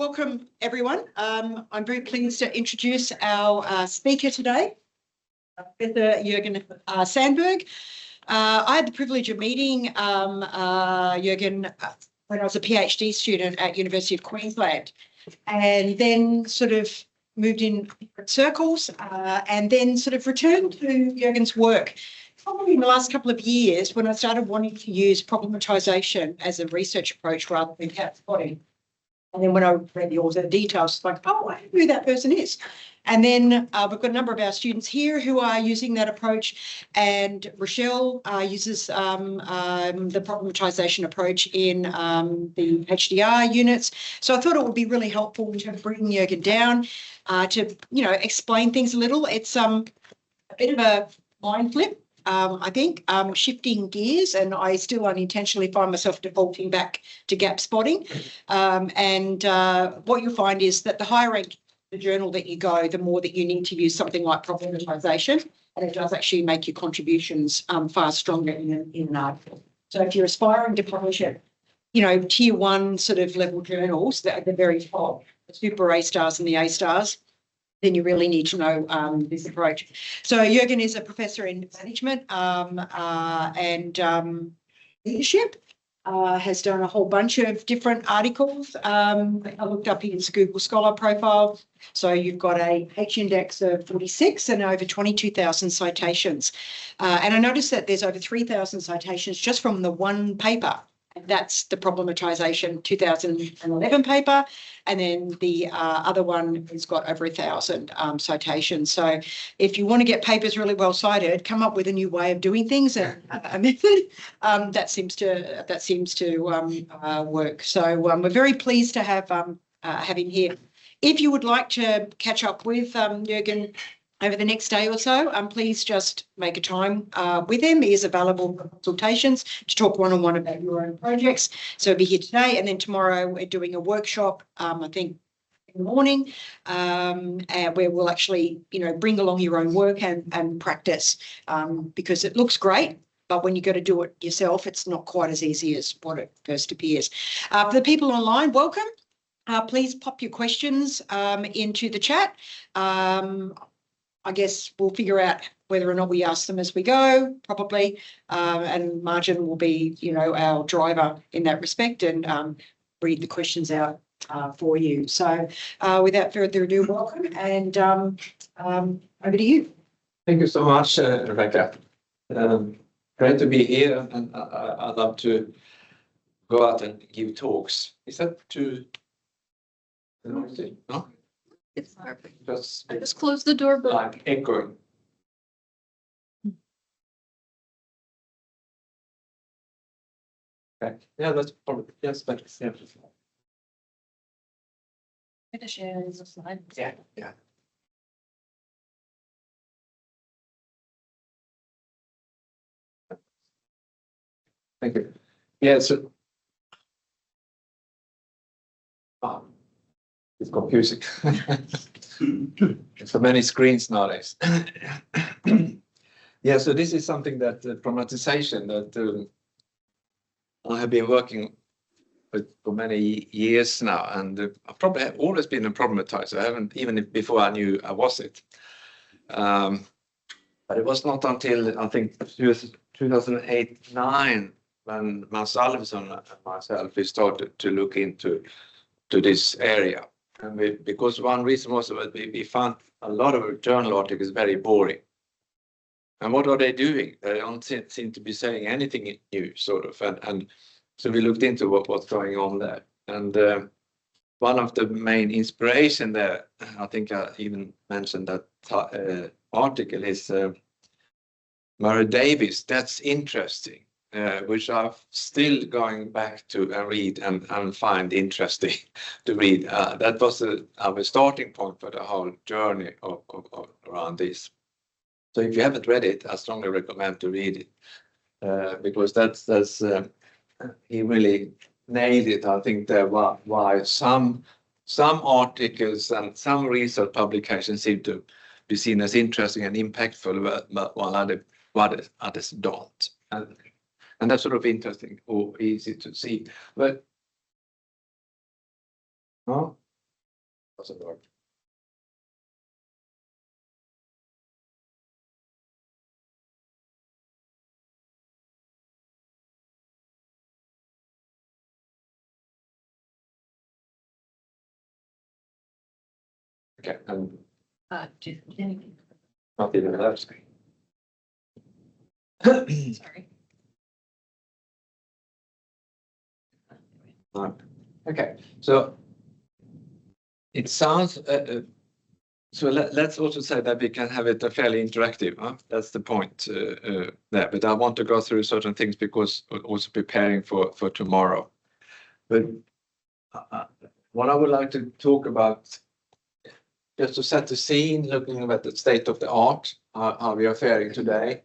welcome everyone. I'm very pleased to introduce our speaker today, Professor Jorgen Sandberg. I had the privilege of meeting Jorgen when I was a PhD student at University of Queensland, and then sort of moved in circles and then sort of returned to Jorgen's work probably in the last couple of years when I started wanting to use problematisation as a research approach rather than gap spotting. And then when I read all the details, it's like, oh, I know who that person is. And then we've got a number of our students here who are using that approach. And Rochelle uses the problematisation approach in the HDR units. So I thought it would be really helpful to bring Jorgen down to, explain things a little. It's a bit of a mind flip. I think shifting gears, and I still unintentionally find myself defaulting back to gap spotting. And what you'll find is that the higher ranked the journal that you go, the more that you need to use something like problematisation, and it does actually make your contributions far stronger in an article. So if you're aspiring to publish it, tier one sort of level journals that are the very top, the super A stars and the A stars, then you really need to know this approach. So Jorgen is a professor in management and leadership, has done a whole bunch of different articles. I looked up his Google Scholar profile. So you've got a H index of 46 and over 22,000 citations. And I noticed that there's over 3,000 citations just from the one paper. And that's the problematisation 2011 paper. And then the other one has got over 1,000 citations. So if you want to get papers really well cited, come up with a new way of doing things and a method that seems to work. So we're very pleased to have him here. If you would like to catch up with Jorgen over the next day or so, please just make a time with him. He is available for consultations to talk one-on-one about your own projects. So he'll be here today, and then tomorrow we're doing a workshop, I think in the morning, where we'll actually, bring along your own work and practice because it looks great. But when you got to do it yourself, it's not quite as easy as what it first appears. For the people online, welcome. Please pop your questions into the chat. I guess we'll figure out whether or not we ask them as we go, probably, and Margin will be, our driver in that respect and read the questions out for you. So without further ado, welcome, and over to you. Thank you so much, Rebecca. Great to be here, and I'd love to go out and give talks. Is that too noisy? No? It's perfect. I just close the door. Like echoing. Okay. Yeah, that's probably better. Yeah. To share the slide. Yeah. Thank you. Yeah, so it's confusing. So many screens nowadays. Yeah, so this is something that problematisation that I have been working with for many years now, and I've probably always been a problematizer. I haven't, even before I knew I was it. But it was not until I think 2008-9 when Mats Alfredsson and myself we started to look into this area. And because one reason was that we found a lot of journal articles very boring. And what are they doing? They don't seem to be saying anything new, sort of. And so we looked into what's going on there. And one of the main inspiration there, I think I even mentioned that article, is Murray Davis. That's interesting. Which I'm still going back to and read and find interesting to read. That was our starting point for the whole journey of around this. So if you haven't read it, I strongly recommend to read it because that's he really nailed it. I think there why some articles and some research publications seem to be seen as interesting and impactful, but while others don't. And that's sort of interesting or easy to see. But doesn't work. Okay, and not even that. Sorry. Okay, so it sounds, so let's also say that we can have it fairly interactive. Huh? That's the point there. But I want to go through certain things because also preparing for tomorrow. But what I would like to talk about, just to set the scene, looking at the state of the art, how we are faring today,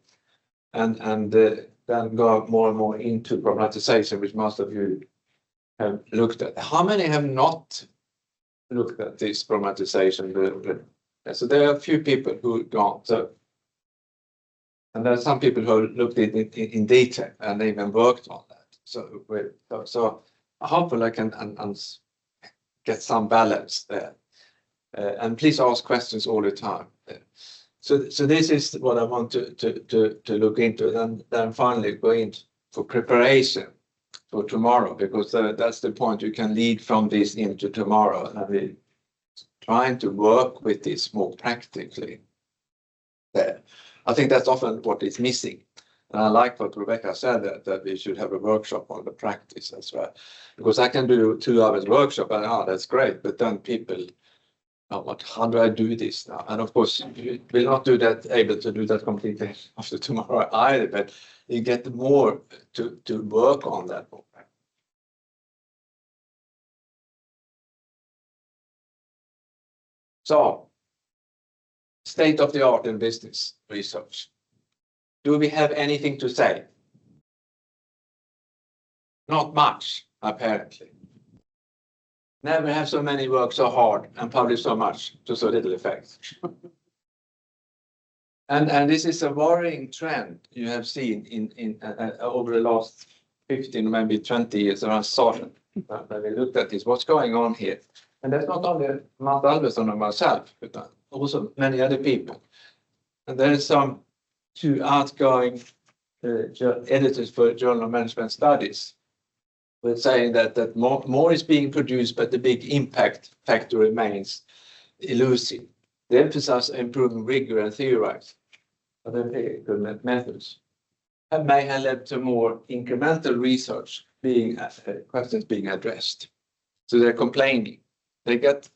and then go more and more into problematization, which most of you have looked at. How many have not looked at this problematization? So there are a few people who don't. So, and there are some people who looked at it in detail and even worked on that. So hopefully I can get some balance there. And please ask questions all the time. So this is what I want to look into, and then finally go into for preparation for tomorrow, because that's the point. You can lead from this into tomorrow, and we're trying to work with this more practically. There, I think that's often what is missing. And I like what Rebecca said, that we should have a workshop on the practice as well, because I can do 2 hours workshop and that's great, but then people, how do I do this now? And of course, you will not able to do that completely after tomorrow either, but you get more to work on that. So, state of the art in business research. Do we have anything to say? Not much, apparently. Never have so many worked so hard and published so much to so little effect. And this is a worrying trend you have seen in over the last 15, maybe 20 years around sudden. When we looked at this, what's going on here? And that's not only Matt Alvesson and myself, but also many other people. And there is some 2 outgoing editors for Journal of Management Studies, with saying that more is being produced, but the big impact factor remains elusive. They emphasize improving rigor and theorize other empirical methods, and may have led to more incremental research questions being addressed. So they're complaining. They get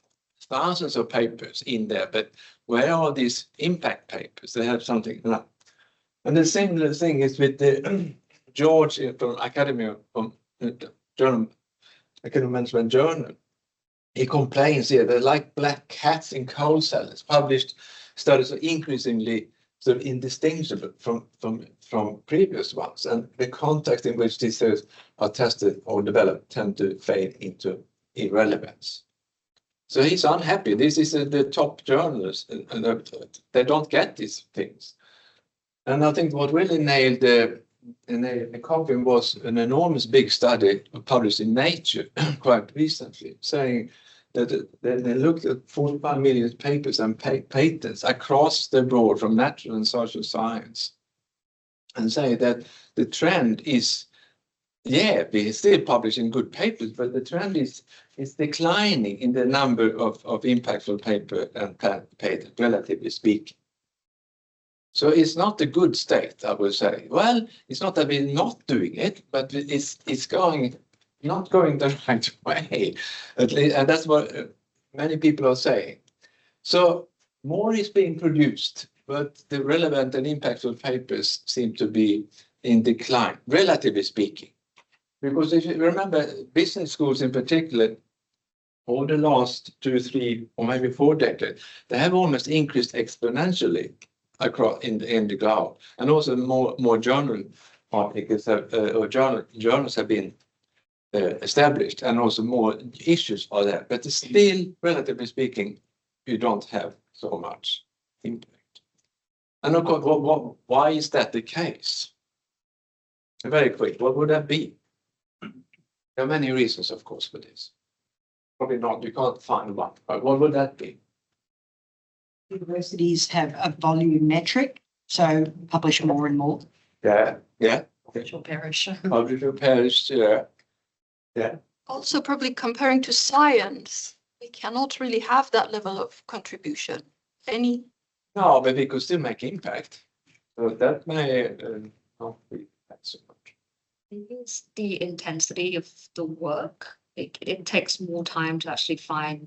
thousands of papers in there, but where are these impact papers? They have something. No. And the similar thing is with the George from Academy of Journal, Academy of Management Journal. He complains here they're like black cats in coal cellars. Published studies are increasingly sort of indistinguishable from previous ones, and the context in which these are tested or developed tend to fade into irrelevance. So he's unhappy. This is the top journals, and they don't get these things. And I think what really nailed the coffin was an enormous big study published in Nature quite recently, saying that they looked at 45 million papers and patents across the board from natural and social science, and say that the trend is, yeah, we're still publishing good papers, but the trend is declining in the number of impactful paper and patent, relatively speaking. So it's not a good state, I would say. Well, it's not that we're not doing it, but it's not going the right way, at least, and that's what many people are saying. So more is being produced, but the relevant and impactful papers seem to be in decline, relatively speaking. Because if you remember, business schools in particular, over the last 2, 3, or maybe 4 decades, they have almost increased exponentially across in the cloud, and also more journal articles or journals have been established, and also more issues are there. But still, relatively speaking, you don't have so much impact. And of course, why is that the case? Very quick, what would that be? There are many reasons, of course, for this. Probably not. You can't find one. But what would that be? Universities have a volume metric, so publish more and more. Yeah. Which will perish. Publish or perish. Yeah. Also, probably comparing to science, we cannot really have that level of contribution. Any? No, but we could still make impact. So that may not be that so much. It's the intensity of the work. It takes more time to actually find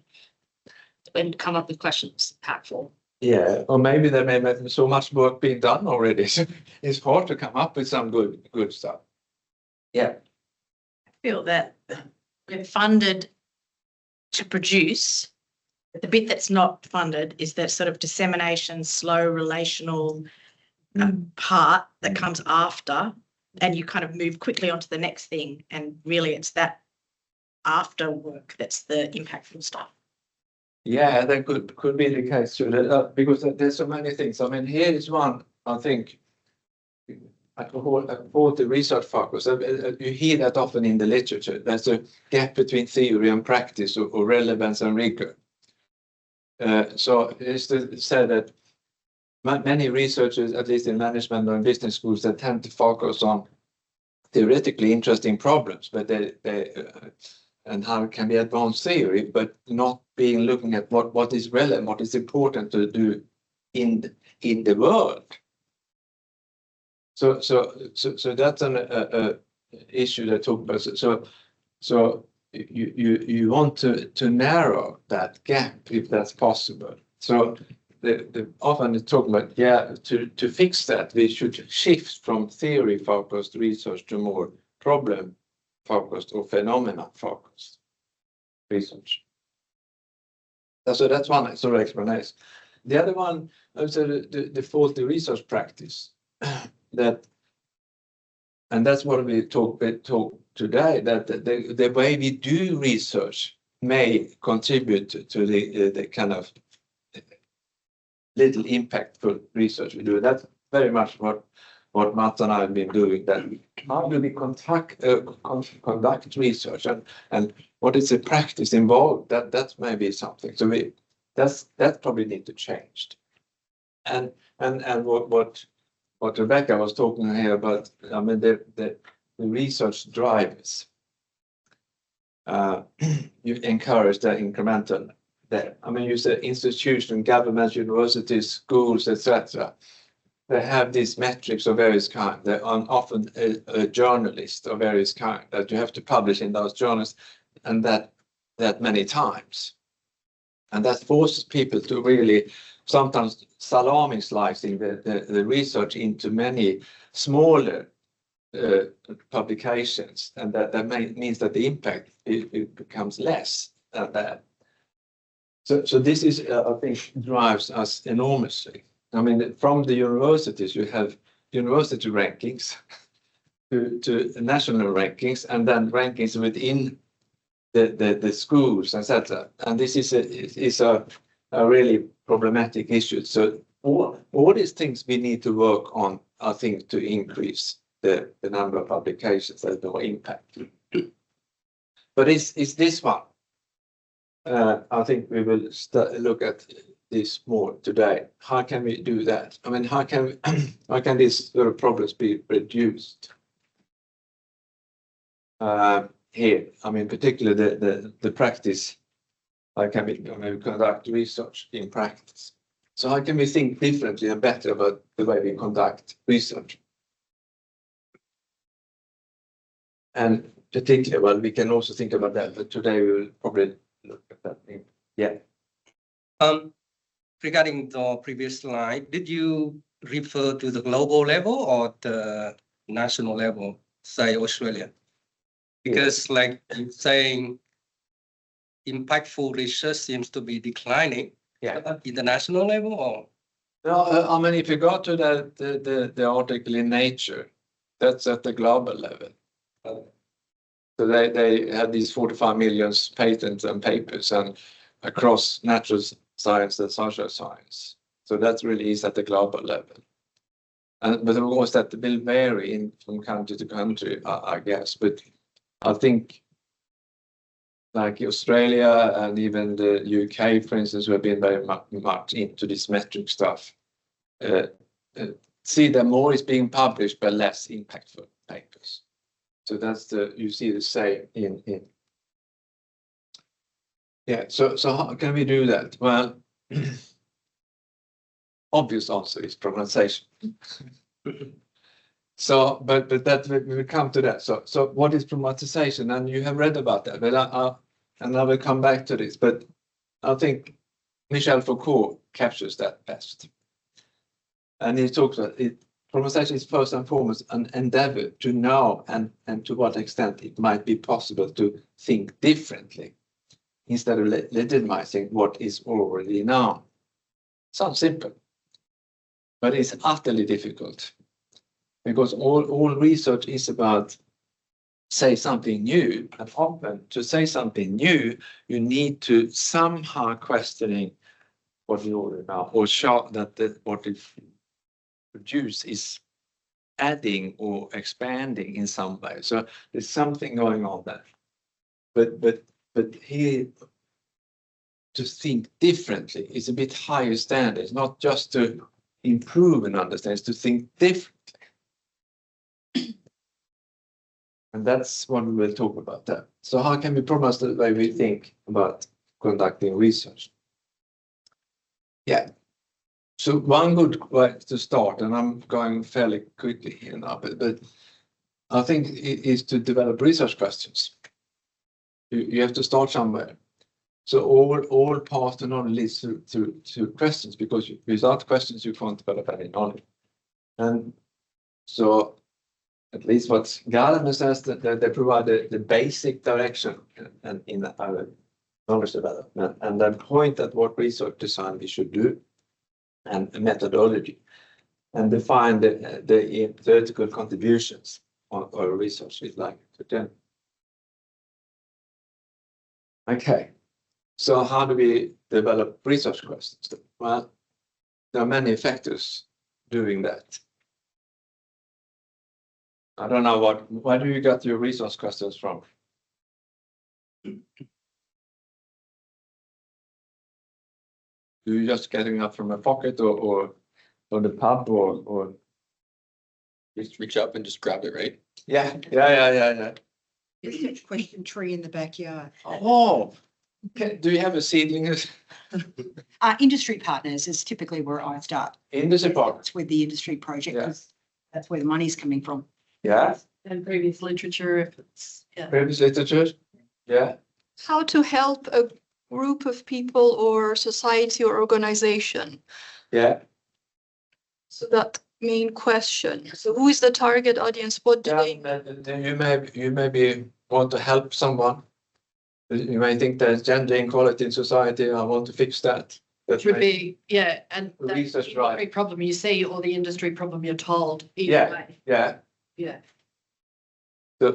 and come up with questions impactful. Yeah, or maybe there may be so much work being done already. So it's hard to come up with some good stuff. Yeah. I feel that we're funded to produce. The bit that's not funded is that sort of dissemination, slow relational part that comes after, and you kind of move quickly onto the next thing. And really it's that after work that's the impactful stuff. Yeah, that could be the case too, because there's so many things. I mean, here is one, I think, I call the research focus. You hear that often in the literature. There's a gap between theory and practice, or relevance and rigor. So it's said that many researchers, at least in management or in business schools, they tend to focus on theoretically interesting problems, but and how it can be advanced theory, but not looking at what is relevant, what is important to do in the world. So that's an issue that talk about. So you want to narrow that gap if that's possible. So often they talk about, to fix that we should shift from theory focused research to more problem focused or phenomena focused research. So that's one sort of explanation. The other one, I would say the faulty research practice. And that's what we talk today, that the way we do research may contribute to the kind of little impactful research we do. That's very much what Mats and I have been doing. That how do we conduct research, and what is the practice involved? That's maybe something. So that probably need to change. And what Rebecca was talking here about, I mean, the research drivers. You encourage the incremental. I mean, you said institutions, governments, universities, schools, etc. They have these metrics of various kinds. They're often a journalist of various kinds that you have to publish in those journals, and that many times. And that forces people to really sometimes salami slicing the research into many smaller publications, and that means that the impact it becomes less than that. So this is, I think, drives us enormously. I mean, from the universities, you have university rankings to national rankings, and then rankings within the schools, etc. And this is a really problematic issue. So all these things we need to work on, I think, to increase the number of publications that have no impact. But it's this one. I think we will look at this more today. How can we do that? I mean, how can these sort of problems be reduced? Here, I mean, particularly the practice. How can we conduct research in practice? So how can we think differently and better about the way we conduct research? And particularly, well, we can also think about that, but today we will probably look at that. Yeah. Regarding the previous slide, did you refer to the global level or the national level, say Australia? Because like you're saying, impactful research seems to be declining. Yeah. International level, or? No, I mean, if you go to the article in Nature, that's at the global level. So they had these 45 million patents and papers and across natural science and social science. So that really is at the global level. But of course that will vary from country to country, I guess. But I think like Australia and even the UK, for instance, who have been very much into this metric stuff, see that more is being published, but less impactful papers. So that's you see the same in. Yeah, so how can we do that? Well, obvious answer is problematization. So, but that we will come to that. So what is problematization? And you have read about that, but I will come back to this. But I think Michel Foucault captures that best. And he talks about it. Problematization is first and foremost an endeavor to know and to what extent it might be possible to think differently instead of legitimizing what is already known. Sounds simple, but it's utterly difficult. Because all research is about say something new, and often to say something new, you need to somehow questioning what you already know, or show that what it produce is adding or expanding in some way. So there's something going on there. But here, to think differently is a bit higher standards, not just to improve and understand, it's to think differently. And that's what we will talk about there. So how can we promise the way we think about conducting research? Yeah. So one good way to start, and I'm going fairly quickly here now, but I think it is to develop research questions. You have to start somewhere. So all paths to knowledge leads to questions, because without questions you can't develop any knowledge. And so at least what Gadamer says, that they provide the basic direction and in our knowledge development, and then point at what research design we should do and methodology, and define the theoretical contributions or research we'd like to do. Okay, so how do we develop research questions? Well, there are many factors doing that. I don't know where do you get your resource questions from? Do you just getting up from a pocket or the pub or Just reach up and just grab it, right? yeah. Research question tree in the backyard. Oh, okay. Do you have a seedling? Industry partners is typically where I start. Industry partners. It's with the industry project, Yeah. 'cause that's where the money's coming from. Yeah. And previous literature, if it's, yeah. Previous literature. Yeah. How to help a group of people or society or organization? Yeah. So that main question. So who is the target audience? What do they? You maybe want to help someone. You may think there's gender inequality in society. I want to fix that. Which would be, yeah, and The that's research the drive. industry problem you see, or the industry problem you're told either Yeah. way. Yeah. Yeah.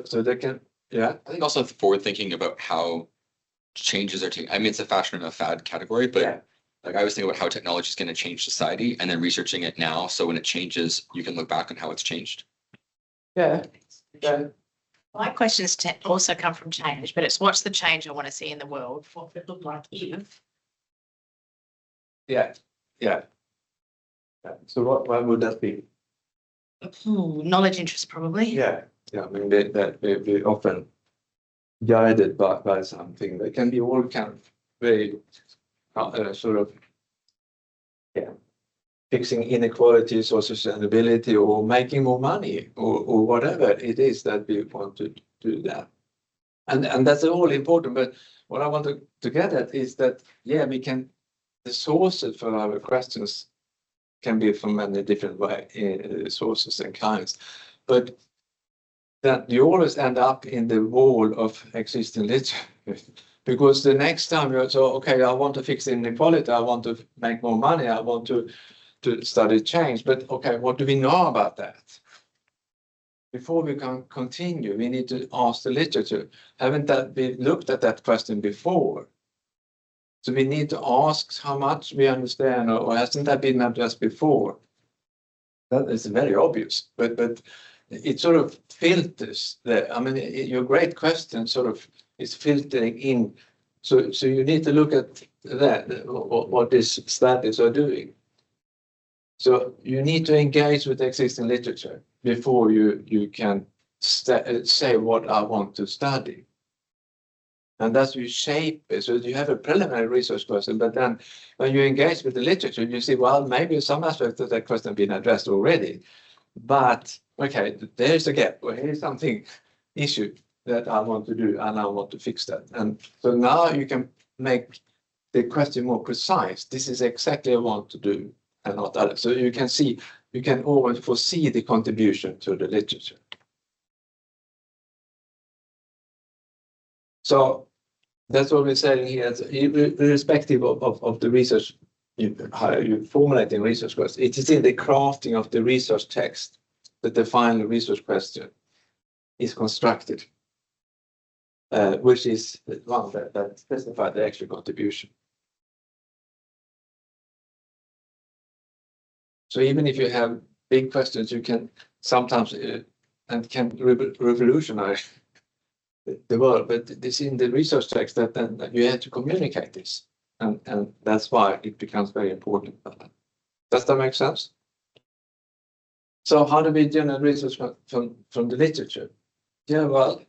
So they can. Yeah. I think also forward thinking about how changes are taking. I mean, it's a fashion and a fad category, but Yeah. like I was thinking about how technology is going to change society and then researching it now. So when it changes, you can look back on how it's changed. Yeah. Yeah. My questions also come from change, but it's what's the change I want to see in the world? What would it look like if? Yeah. Yeah. So what would that be? Knowledge interest, probably. Yeah. Yeah. I mean, they often guided by something. They can be all kind of very sort of, yeah, fixing inequalities or sustainability or making more money or whatever it is that we want to do that. And that's all important. But what I want to get at is that, yeah, the sources for our questions can be from many different sources and kinds. But that you always end up in the wall of existing literature. Because the next time you're okay, I want to fix inequality, I want to make more money, I want to study change, but okay, what do we know about that? Before we can continue, we need to ask the literature. Haven't we looked at that question before? So we need to ask how much we understand, or hasn't that been addressed before? That is very obvious, but it sort of filters I mean, your great question sort of is filtering in. So you need to look at that, what these studies are doing. So you need to engage with existing literature before you can say what I want to study. And that's you shape it. So you have a preliminary research question, but then when you engage with the literature, you see, well, maybe some aspects of that question have been addressed already. But okay, there's a gap, or here's something issue that I want to do, and I want to fix that. And so now you can make the question more precise. This is exactly what I want to do, and not other. So you can see, you can always foresee the contribution to the literature. So that's what we're saying here. Irrespective of the research, how you formulate in research question, it is in the crafting of the research text that the final research question is constructed, which is the one that specifies the actual contribution. So even if you have big questions, you can sometimes and can revolutionize the world, but it's in the research text that you have to communicate this, and that's why it becomes very important. Does that make sense? So how do we generate research from the literature? Yeah, well,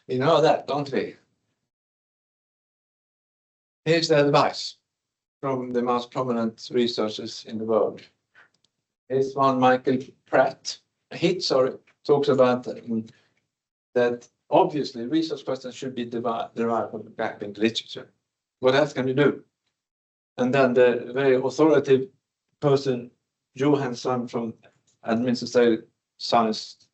we know that, don't we? Here's the advice from the most prominent researchers in the world. Here's one, Michael Pratt. Talks about that obviously research questions should be derived from the gap in the literature. What else can you do? And then the very authoritative person, Johansson from Administrative Science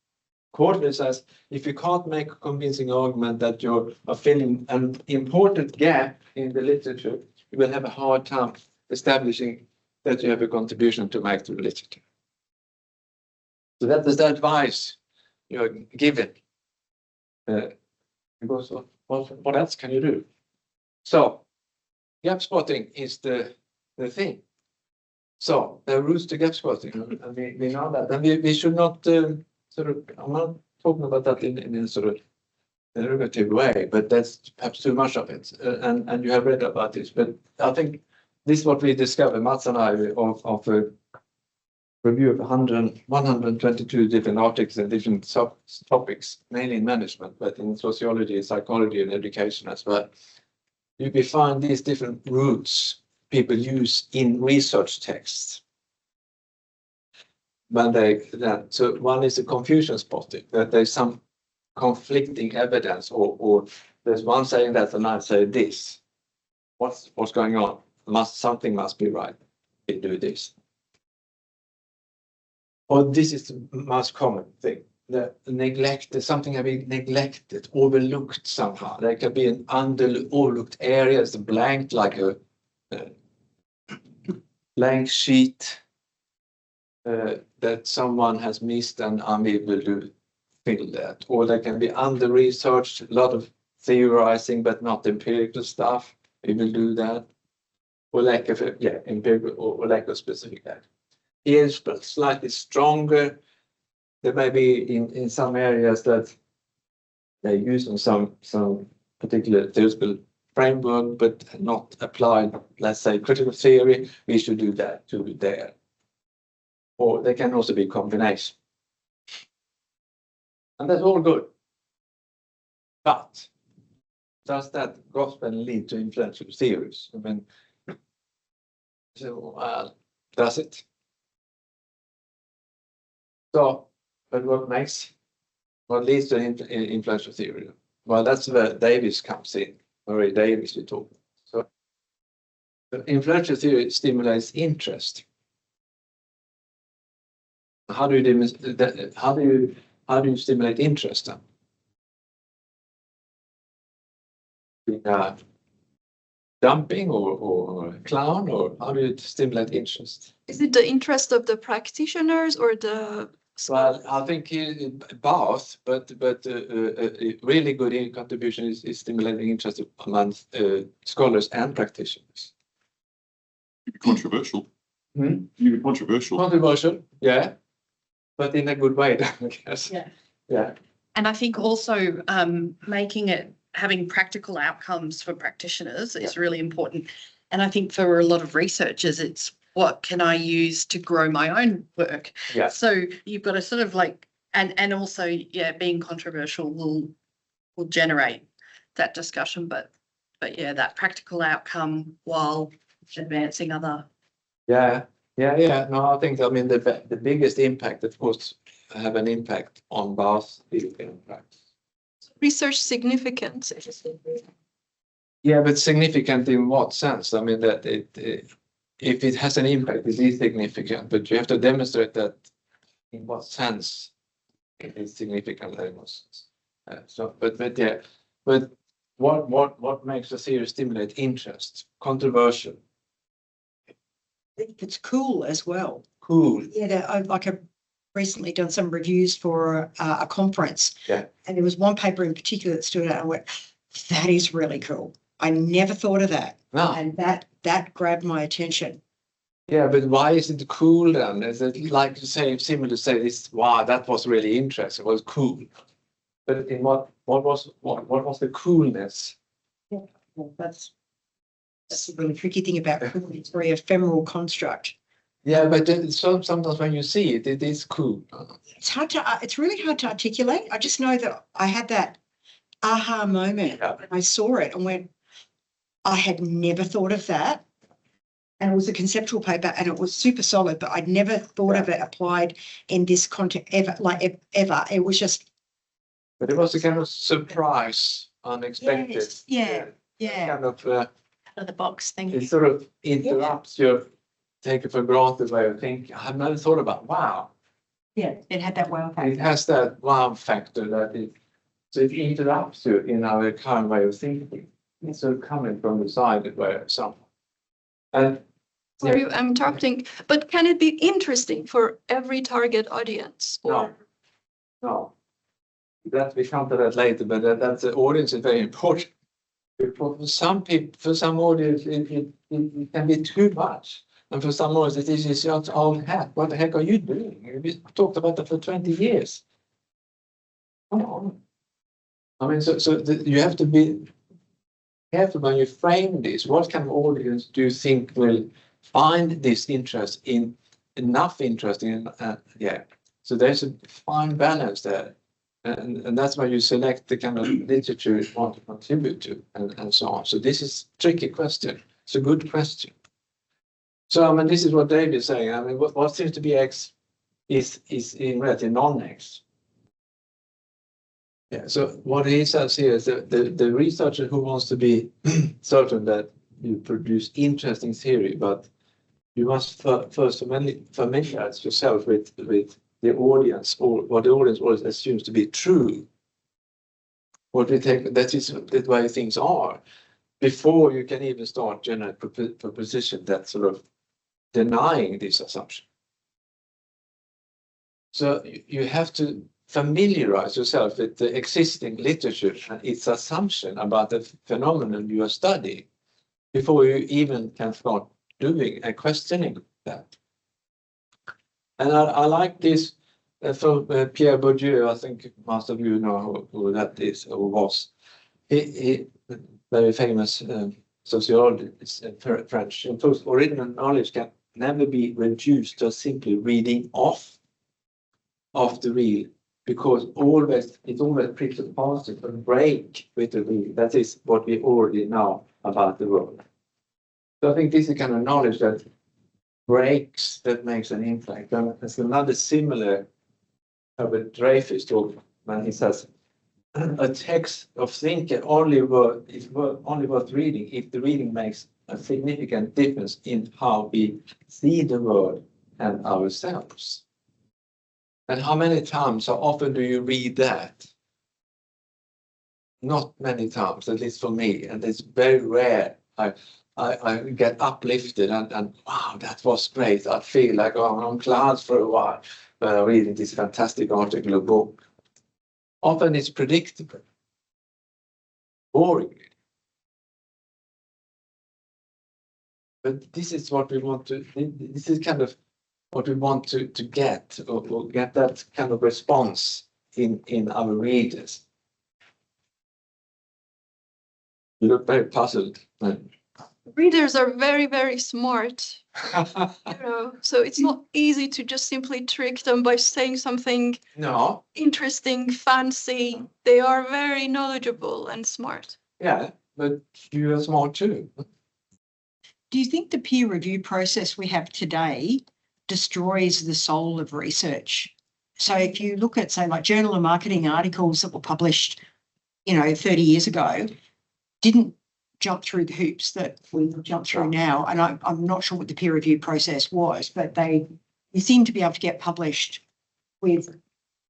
Quarterly says, if you can't make a convincing argument that you are filling an important gap in the literature, you will have a hard time establishing that you have a contribution to make to the literature. So that is the advice you're given. Because what else can you do? So gap spotting is the thing. So there are rules to gap spotting, and we know that, and we should not sort of. I'm not talking about that in a sort of derivative way, but that's perhaps too much of it. And you have read about this, but I think this is what we discovered, Mats and I, of a review of 122 different articles and different topics, mainly in management, but in sociology, psychology, and education as well. You will find these different routes people use in research texts. So one is a confusion spotting, that there's some conflicting evidence, or there's one saying that and I say this. What's going on? Something must be right. We do this. Or this is the most common thing. The neglected, something have been neglected, overlooked somehow. There can be an overlooked area, it's blank, like a blank sheet that someone has missed and I'm able to fill that. Or there can be under-researched, a lot of theorizing, but not empirical stuff. We will do that. Or lack of, empirical or lack of specific data. Here is slightly stronger. There may be in some areas that they use on some particular theoretical framework, but not applied, let's say, critical theory. We should do that to be there. Or they can also be combination. And that's all good. But does that gospel lead to influential theories? I mean, so, does it? So, but what leads to influential theory? Well, that's where Davis comes in, Murray Davis we talk. So, influential theory stimulates interest. How do you stimulate interest then? Dumping or clown, or how do you stimulate interest? Is it the interest of the practitioners or the? Well, I think both, but a really good contribution is stimulating interest among scholars and practitioners. Controversial. Controversial. Controversial, yeah, but in a good way, I guess. Yeah. Yeah. And I think also making it having practical outcomes for practitioners is really important. And I think for a lot of researchers, it's what can I use to grow my own work? Yeah. So you've got to sort of like, and also, yeah, being controversial will generate that discussion, but yeah, that practical outcome while advancing other. Yeah. No, I think, I mean, the biggest impact, of course, have an impact on both theory and practice. Research significance. Yeah, but significant in what sense? I mean, that if it has an impact, it is significant, but you have to demonstrate that in what sense it is significant. But what makes a theory stimulate interest? Controversial. I think it's cool as well. Cool. Yeah, I've recently done some reviews for a conference. Yeah. And there was one paper in particular that stood out. I went, that is really cool. I never thought of that. No. And that grabbed my attention. Yeah, but why is it cool then? Is it like to say, similar to say this? Wow, that was really interesting. It was cool. But in what was the coolness? Yeah, well, that's the really tricky thing about cool. It's a very ephemeral construct. Yeah, but sometimes when you see it, it is cool. It's really hard to articulate. I just know that I had that aha moment when I saw it and went, I had never thought of that. And it was a conceptual paper and it was super solid, but I'd never thought of it applied in this context ever, ever. It was just. But it was a kind of surprise, unexpected. Yes, yeah. Kind of, Out of the box thing. it sort of interrupts your take it for granted way of thinking. I've never thought about, wow. Yeah, it had that wow factor. It has that wow factor that it interrupts you in our current way of thinking. It's sort of coming from the side where some. And Sorry, I'm interrupting, but can it be interesting for every target audience? Or No. That we come to that later, but that's the audience is very important. For some people, for some audience, it can be too much. And for some audience, it is just your own hat. What the heck are you doing? We talked about that for 20 years. Come on. I mean, you have to be careful when you frame this. What kind of audience do you think will find this interest in enough interest in? So there's a fine balance there. And that's why you select the kind of literature you want to contribute to and so on. So this is a tricky question. It's a good question. So, I mean, this is what David is saying. I mean, what seems to be X is in reality non-X. Yeah, so what he says here is the researcher who wants to be certain that you produce interesting theory, but you must first familiarize yourself with the audience, or what the audience always assumes to be true. What we take, that is the way things are, before you can even start generate proposition that sort of denying this assumption. So you have to familiarize yourself with the existing literature and its assumption about the phenomenon you are studying before you even can start doing and questioning that. And I like this from Pierre Bourdieu. I think most of you know who that is or was. He very famous sociologist, French. And first, original knowledge can never be reduced to simply reading off of the real, because it's always presupposes a break with the real. That is what we already know about the world. So I think this is kind of knowledge that breaks, that makes an impact. And there's another similar Herbert Dreyfus talk when he says a text of thinking is only worth reading if the reading makes a significant difference in how we see the world and ourselves. And how many times, how often do you read that? Not many times, at least for me, and it's very rare. I get uplifted and wow, that was great. I feel like I'm on clouds for a while when I'm reading this fantastic article or book. Often it's predictable, boring. But this is what we want to, this is kind of what we want to get, or get that kind of response in our readers. You look very puzzled. Readers are very, very smart, so it's not easy to just simply trick them by saying something No, interesting, fancy. They are very knowledgeable and smart. yeah, but you are smart too. Do you think the peer review process we have today destroys the soul of research? So if you look at, say, like journal and marketing articles that were published, 30 years ago, didn't jump through the hoops that we jump through now. And I'm not sure what the peer review process was, but you seem to be able to get published with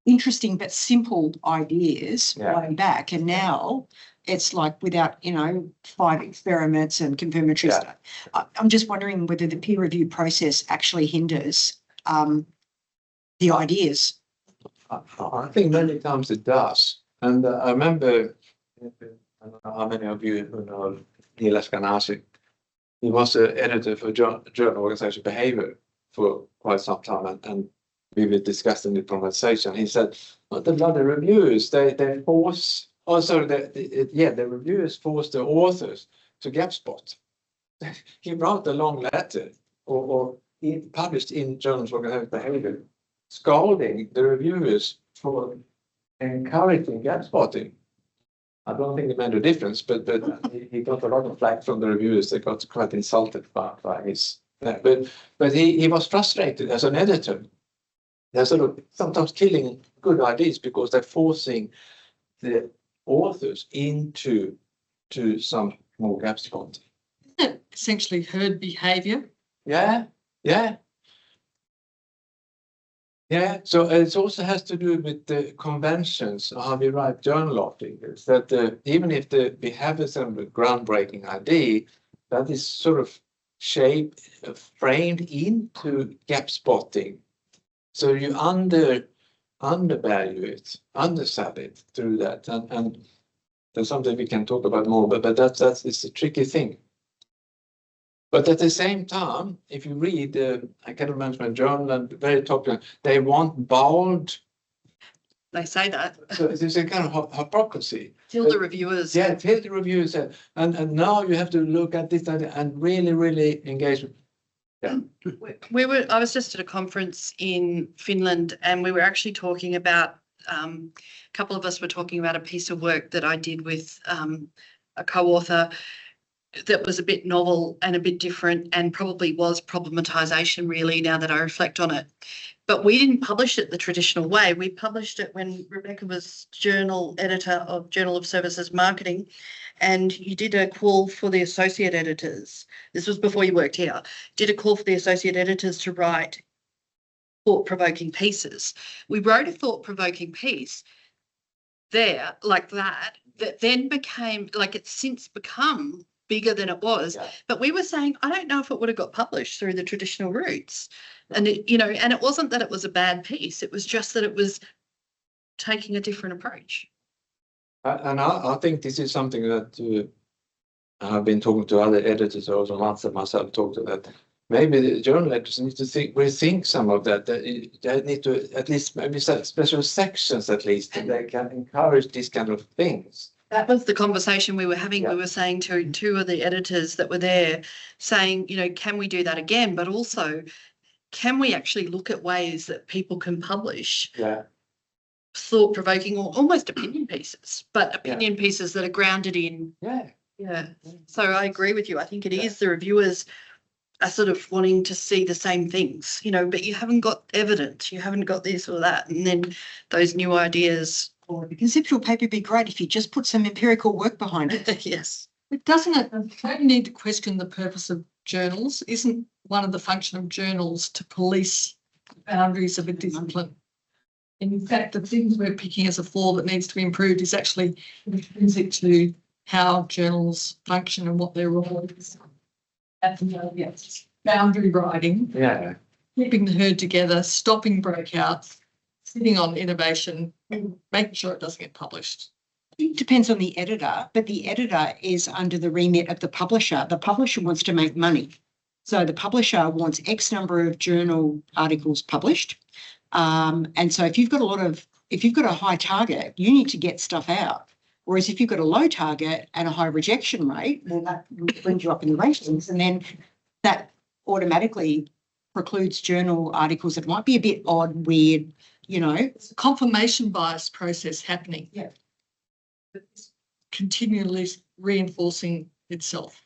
interesting but simple ideas way back. And now it's like without, 5 experiments and confirmatory stuff. I'm just wondering whether the peer review process actually hinders the ideas. I think many times it does. And I remember, I don't know how many of you who know Neil Eskenazi. He was the editor for Journal Organization Behavior for quite some time, and we were discussing the problematization. He said, "But the bloody reviewers, they force. Also, the reviewers force the authors to gap spot." He wrote a long letter, or he published in Journal Organization Behavior, scolding the reviewers for encouraging gap spotting. I don't think it made a difference, but he got a lot of flack from the reviewers. They got quite insulted by his. But he was frustrated as an editor. They're sort of sometimes killing good ideas because they're forcing the authors into some more gap spotting. Essentially herd behaviour. Yeah. So it also has to do with the conventions, how we write journal articles, that even if we have some groundbreaking idea, that is sort of framed into gap spotting. So you undervalue it, undersell it through that. And that's something we can talk about more, but it's a tricky thing. But at the same time, if you read the Academic Management Journal and very top, they want bold. They say that. So it's a kind of hypocrisy. Till the reviewers. Yeah, till the reviewers. And now you have to look at this and really, really engage. Yeah. I was just at a conference in Finland, and we were actually talking about, a couple of us were talking about a piece of work that I did with a co-author that was a bit novel and a bit different, and probably was problematisation really, now that I reflect on it. But we didn't publish it the traditional way. We published it when Rebecca was journal editor of Journal of Services Marketing, and you did a call for the associate editors. This was before you worked here. Did a call for the associate editors to write thought-provoking pieces. We wrote a thought-provoking piece there like that then became, like, it's since become bigger than it was. Yeah. But we were saying, I don't know if it would have got published through the traditional routes. And and it wasn't that it was a bad piece. It was just that it was taking a different approach. And I think this is something that I've been talking to other editors also, once and myself talked to that. Maybe the journal editors need to rethink some of that. They need to at least maybe special sections at least, that they can encourage these kind of things. That was the conversation we were having. Yeah. We were saying to 2 of the editors that were there, saying, can we do that again? But also, can we actually look at ways that people can publish thought-provoking or almost opinion pieces, but opinion pieces that are grounded in. Yeah. So I agree with you. I think it is the reviewers are sort of wanting to see the same things, but you haven't got evidence, you haven't got this or that. And then those new ideas. Or the conceptual paper would be great if you just put some empirical work behind it. Yes. But doesn't it, don't you need to question the purpose of journals? Isn't one of the function of journals to police the boundaries of a discipline? In fact, the things we're picking as a flaw that needs to be improved is actually intrinsic to how journals function and what their role is. Yes, boundary writing, keeping the herd together, stopping breakouts, sitting on innovation, making sure it doesn't get published. It depends on the editor, but the editor is under the remit of the publisher. The publisher wants to make money. So the publisher wants X number of journal articles published. And so if you've got a high target, you need to get stuff out. Whereas if you've got a low target and a high rejection rate, well, that brings you up in the ratings, and then that automatically precludes journal articles that might be a bit odd, weird, you know. It's a confirmation bias process happening. Yeah. It's continually reinforcing itself.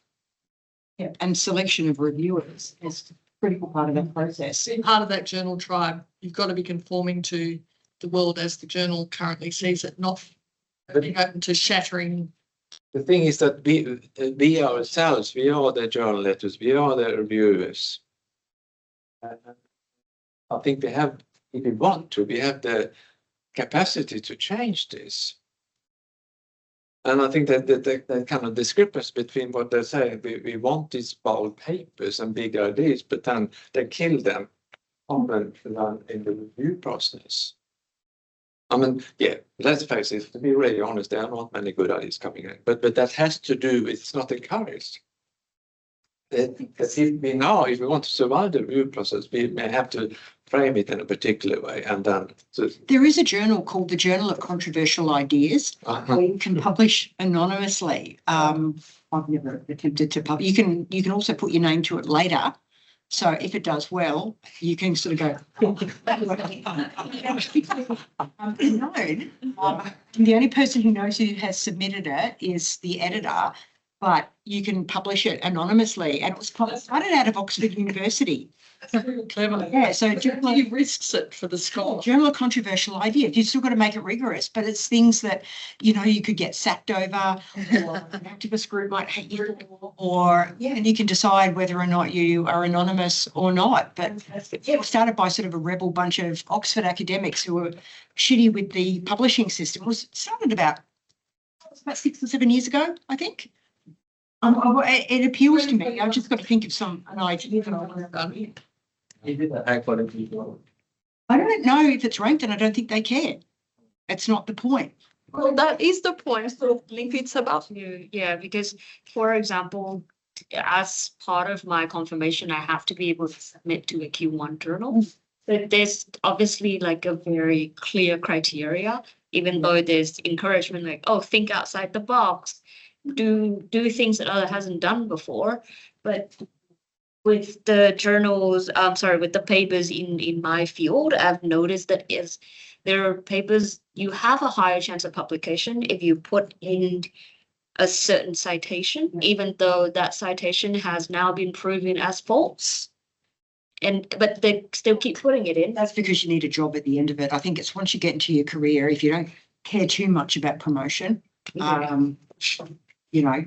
Yeah. And selection of reviewers is a critical part of that process. Being part of that journal tribe, you've got to be conforming to the world as the journal currently sees it, not being open to shattering. The thing is that we ourselves, we are the journal editors, we are the reviewers. I think we have, if we want to, we have the capacity to change this. And I think that that kind of discrepancy between what they say, we want these bold papers and big ideas, but then they kill them often in the review process. I mean, yeah, let's face it, to be really honest, there are not many good ideas coming in, but that has to do with, it's not encouraged. If we want to survive the review process, we may have to frame it in a particular way, and then. So, there is a journal called the Journal of Controversial Ideas, where you can publish anonymously. I've never attempted to publish. You can also put your name to it later. So if it does well, you can sort of go. The only person who knows who has submitted it is the editor, but you can publish it anonymously. And it was started out of Oxford University. That's really clever. Yeah, so He risks it for the scholar. Journal of Controversial Ideas. You've still got to make it rigorous, but it's things that, you know, you could get sacked over, or an activist group might hate you for, or, yeah, and you can decide whether or not you are anonymous or not. But yeah, it was started by sort of a rebel bunch of Oxford academics who were shitty with the publishing system. It started about 6 or 7 years ago, I think. It appeals to me. I've just got to think of an idea that I want to run in. I don't know if it's ranked, and I don't think they care. It's not the point. Well, that is the point. So if it's about Yeah, because, for example, as part of my confirmation, I have to be able to submit to a Q1 journal. But there's obviously like a very clear criteria, even though there's encouragement like, oh, think outside the box, do things that other hasn't done before. But with the journals, with the papers in my field, I've noticed that there are papers you have a higher chance of publication if you put in a certain citation, even though that citation has now been proven as false. But they still keep putting it in. That's because you need a job at the end of it. I think it's once you get into your career, if you don't care too much about promotion, you know,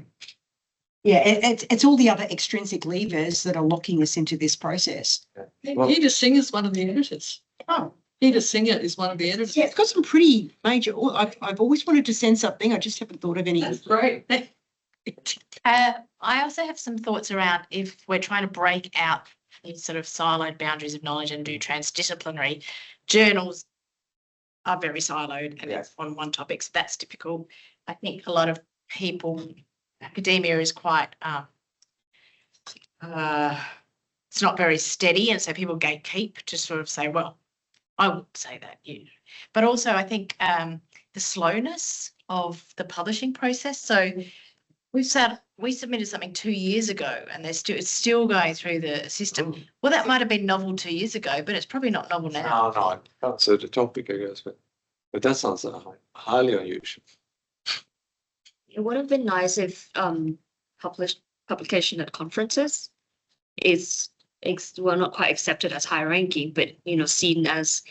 yeah, it's all the other extrinsic levers that are locking us into this process. Peter Singer is one of the editors. Oh, Peter Singer is one of the editors. yeah, it's got some pretty major. I've always wanted to send something. I just haven't thought of any. That's great. I also have some thoughts around if we're trying to break out these sort of siloed boundaries of knowledge and do transdisciplinary. Journals are very siloed and it's on one topic, so that's typical. I think a lot of people, academia is quite it's not very steady, and so people gatekeep to sort of say, well, I would say that, but also I think the slowness of the publishing process. So we submitted something 2 years ago, and it's still going through the system. Well, that might have been novel 2 years ago, but it's probably not novel now. No, that's the topic, I guess, but that sounds highly unusual. It would have been nice if publication at conferences is not quite accepted as high ranking, but seen as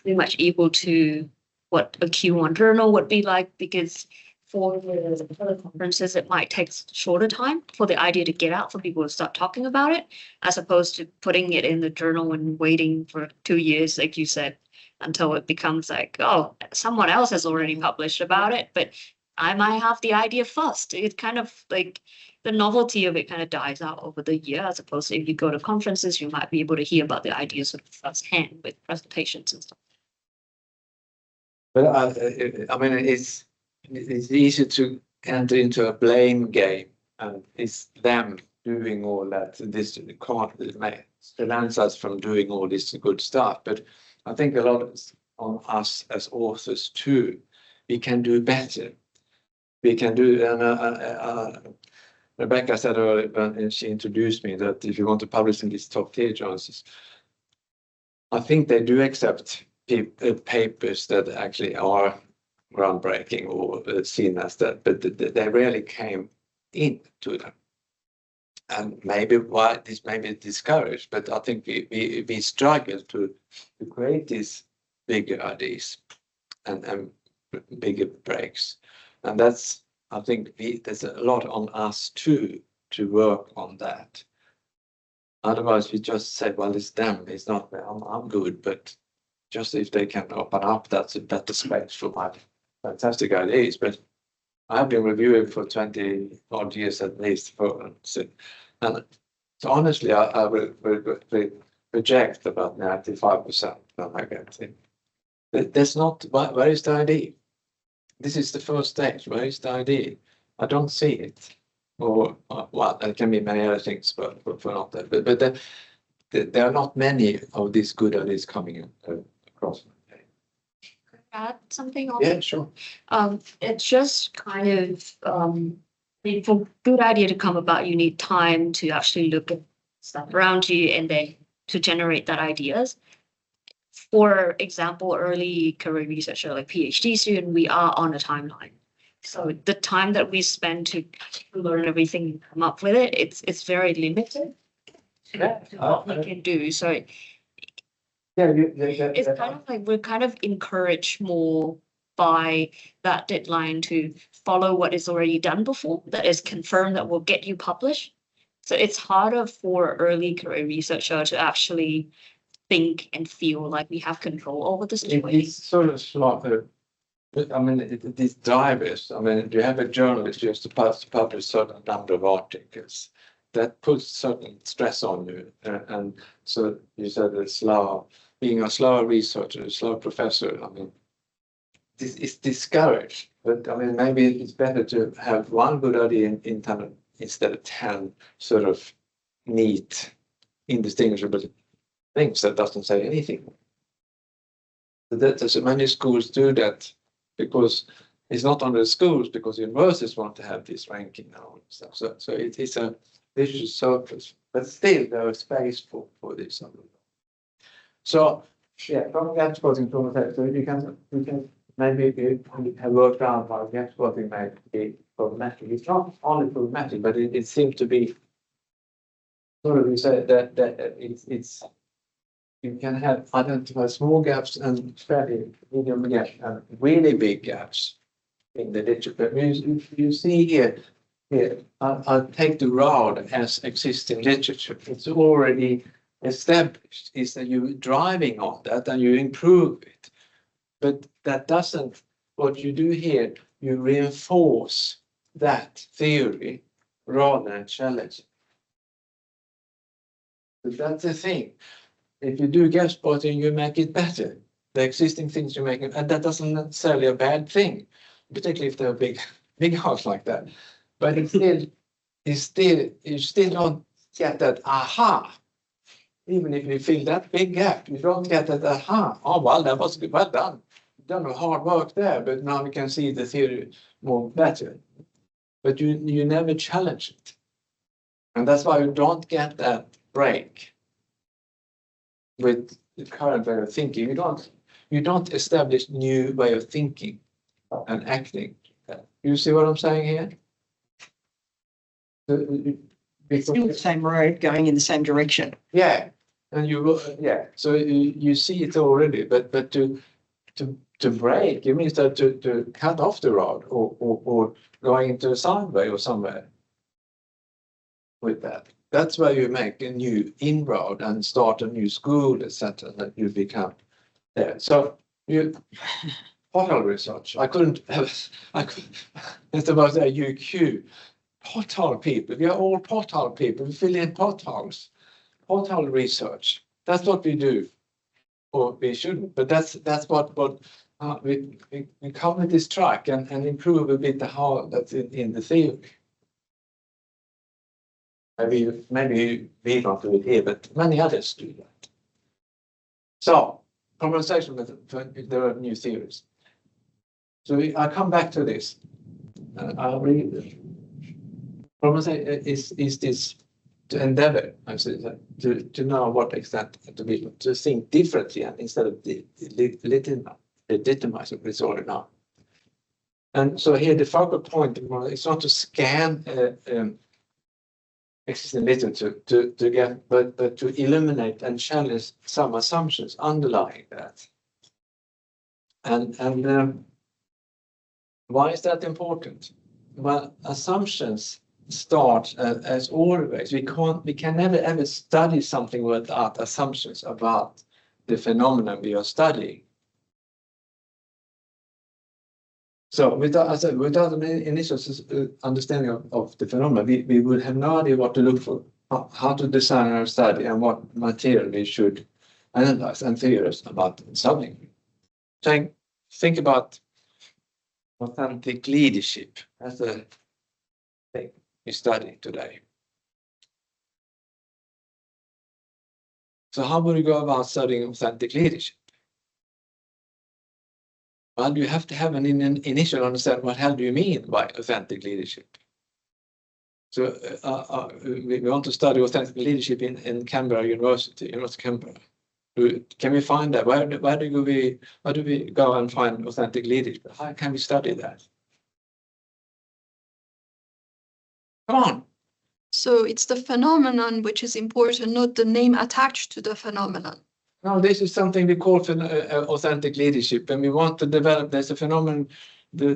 pretty much equal to what a Q1 journal would be like, because for the other conferences it might take shorter time for the idea to get out, for people to start talking about it, as opposed to putting it in the journal and waiting for 2 years, like you said, until it becomes like, oh, someone else has already published about it, but I might have the idea first. It kind of like the novelty of it kind of dies out over the year, as opposed to if you go to conferences, you might be able to hear about the ideas sort of firsthand with presentations and stuff. But I mean, it's easy to enter into a blame game, and it's them doing all that. This prevents us from doing all this good stuff. But I think a lot is on us as authors too. we can do better. We can do, Rebecca said earlier when she introduced me that if you want to publish in these top tier journals, I think they do accept papers that actually are groundbreaking or seen as that, but they rarely came into them. And maybe why this may be discouraged, but I think we struggle to create these bigger ideas and bigger breaks. And that's, I think there's a lot on us too to work on that. Otherwise, we just say, well, it's them, it's not me. I'm good, but just if they can open up, that's a better space for my fantastic ideas. But I've been reviewing for 20 odd years at least. And so honestly, I will reject about 95% when I get it. That's not, where is the idea? This is the first stage. Where is the idea? I don't see it. Or, well, there can be many other things, but for not that. But there are not many of these good ideas coming across. Add something on? Yeah, sure. It's just kind of, for good idea to come about, you need time to actually look at stuff around you and then to generate that ideas. For example, early career researcher, like PhD student, we are on a timeline. So the time that we spend to learn everything and come up with it, it's very limited to what we can do. So it's kind of like we're kind of encouraged more by that deadline to follow what is already done before, that is confirmed that will get you published. So it's harder for early career researcher to actually think and feel like we have control over the situation. It's sort of like, I mean, these drivers, I mean, you have a journalist who has to publish a certain number of articles. That puts certain stress on you. And so you said it's slow, being a slower researcher, a slow professor, I mean, this is discouraged. But I mean, maybe it's better to have one good idea in time instead of 10 sort of neat, indistinguishable things that doesn't say anything. So many schools do that because it's not only the schools, because universities want to have this ranking now and stuff. So it's a vicious circle, but still there is space for this. So yeah, from gap spotting, so you can maybe have worked out how gap spotting may be problematic. It's not only problematic, but it seems to be sort of, you say that it's you can have identify small gaps and fairly medium gaps and really big gaps in the literature. You see here, I'll take the road as existing literature. It's already established. Is that you're driving on that and you improve it. But that doesn't, what you do here, you reinforce that theory rather than challenge it. But that's the thing. If you do gap spotting, you make it better. The existing things you make, and that doesn't necessarily a bad thing, particularly if they're big house like that. But it's still, you still don't get that aha. Even if you fill that big gap, you don't get that aha. Oh well, that was good, well done. You've done a hard work there, but now we can see the theory more better. But you never challenge it, and that's why you don't get that break. With the current way of thinking, you don't establish new way of thinking and acting. You see what I'm saying here? It's still the same road going in the same direction. Yeah, and so you see it already, but to break, it means that to cut off the road or going into a sideway or somewhere with that. That's where you make a new inroad and start a new school, etc. That you become there. So pothole research. It's about a UQ. Pothole people. We are all pothole people. We fill in potholes. Pothole research. That's what we do, or we shouldn't. But that's what we come with this track and improve a bit the how that's in the theory. Maybe we don't do it here, but many others do that. So, conversation with there are new theories. So I come back to this. I'll read it. Problem is this to endeavor, I say that, to know what extent to think differently and instead of legitimizing what it's already now. And so here the focal point is not to scan existing literature to get, but to eliminate and challenge some assumptions underlying that. And why is that important? Well, assumptions start as always. We can never ever study something without assumptions about the phenomenon we are studying. So without an initial understanding of the phenomenon, we would have no idea what to look for, how to design our study, and what material we should analyze and theorize about something. So think about authentic leadership as a thing we study today. So how would you go about studying authentic leadership? Well, you have to have an initial understanding what hell do you mean by authentic leadership. So we want to study authentic leadership in Canberra University, in North Canberra. Can we find that? Where do we go and find authentic leadership? How can we study that? Come on. So it's the phenomenon which is important, not the name attached to the phenomenon. No, this is something we call authentic leadership, and we want to develop. There's a phenomenon.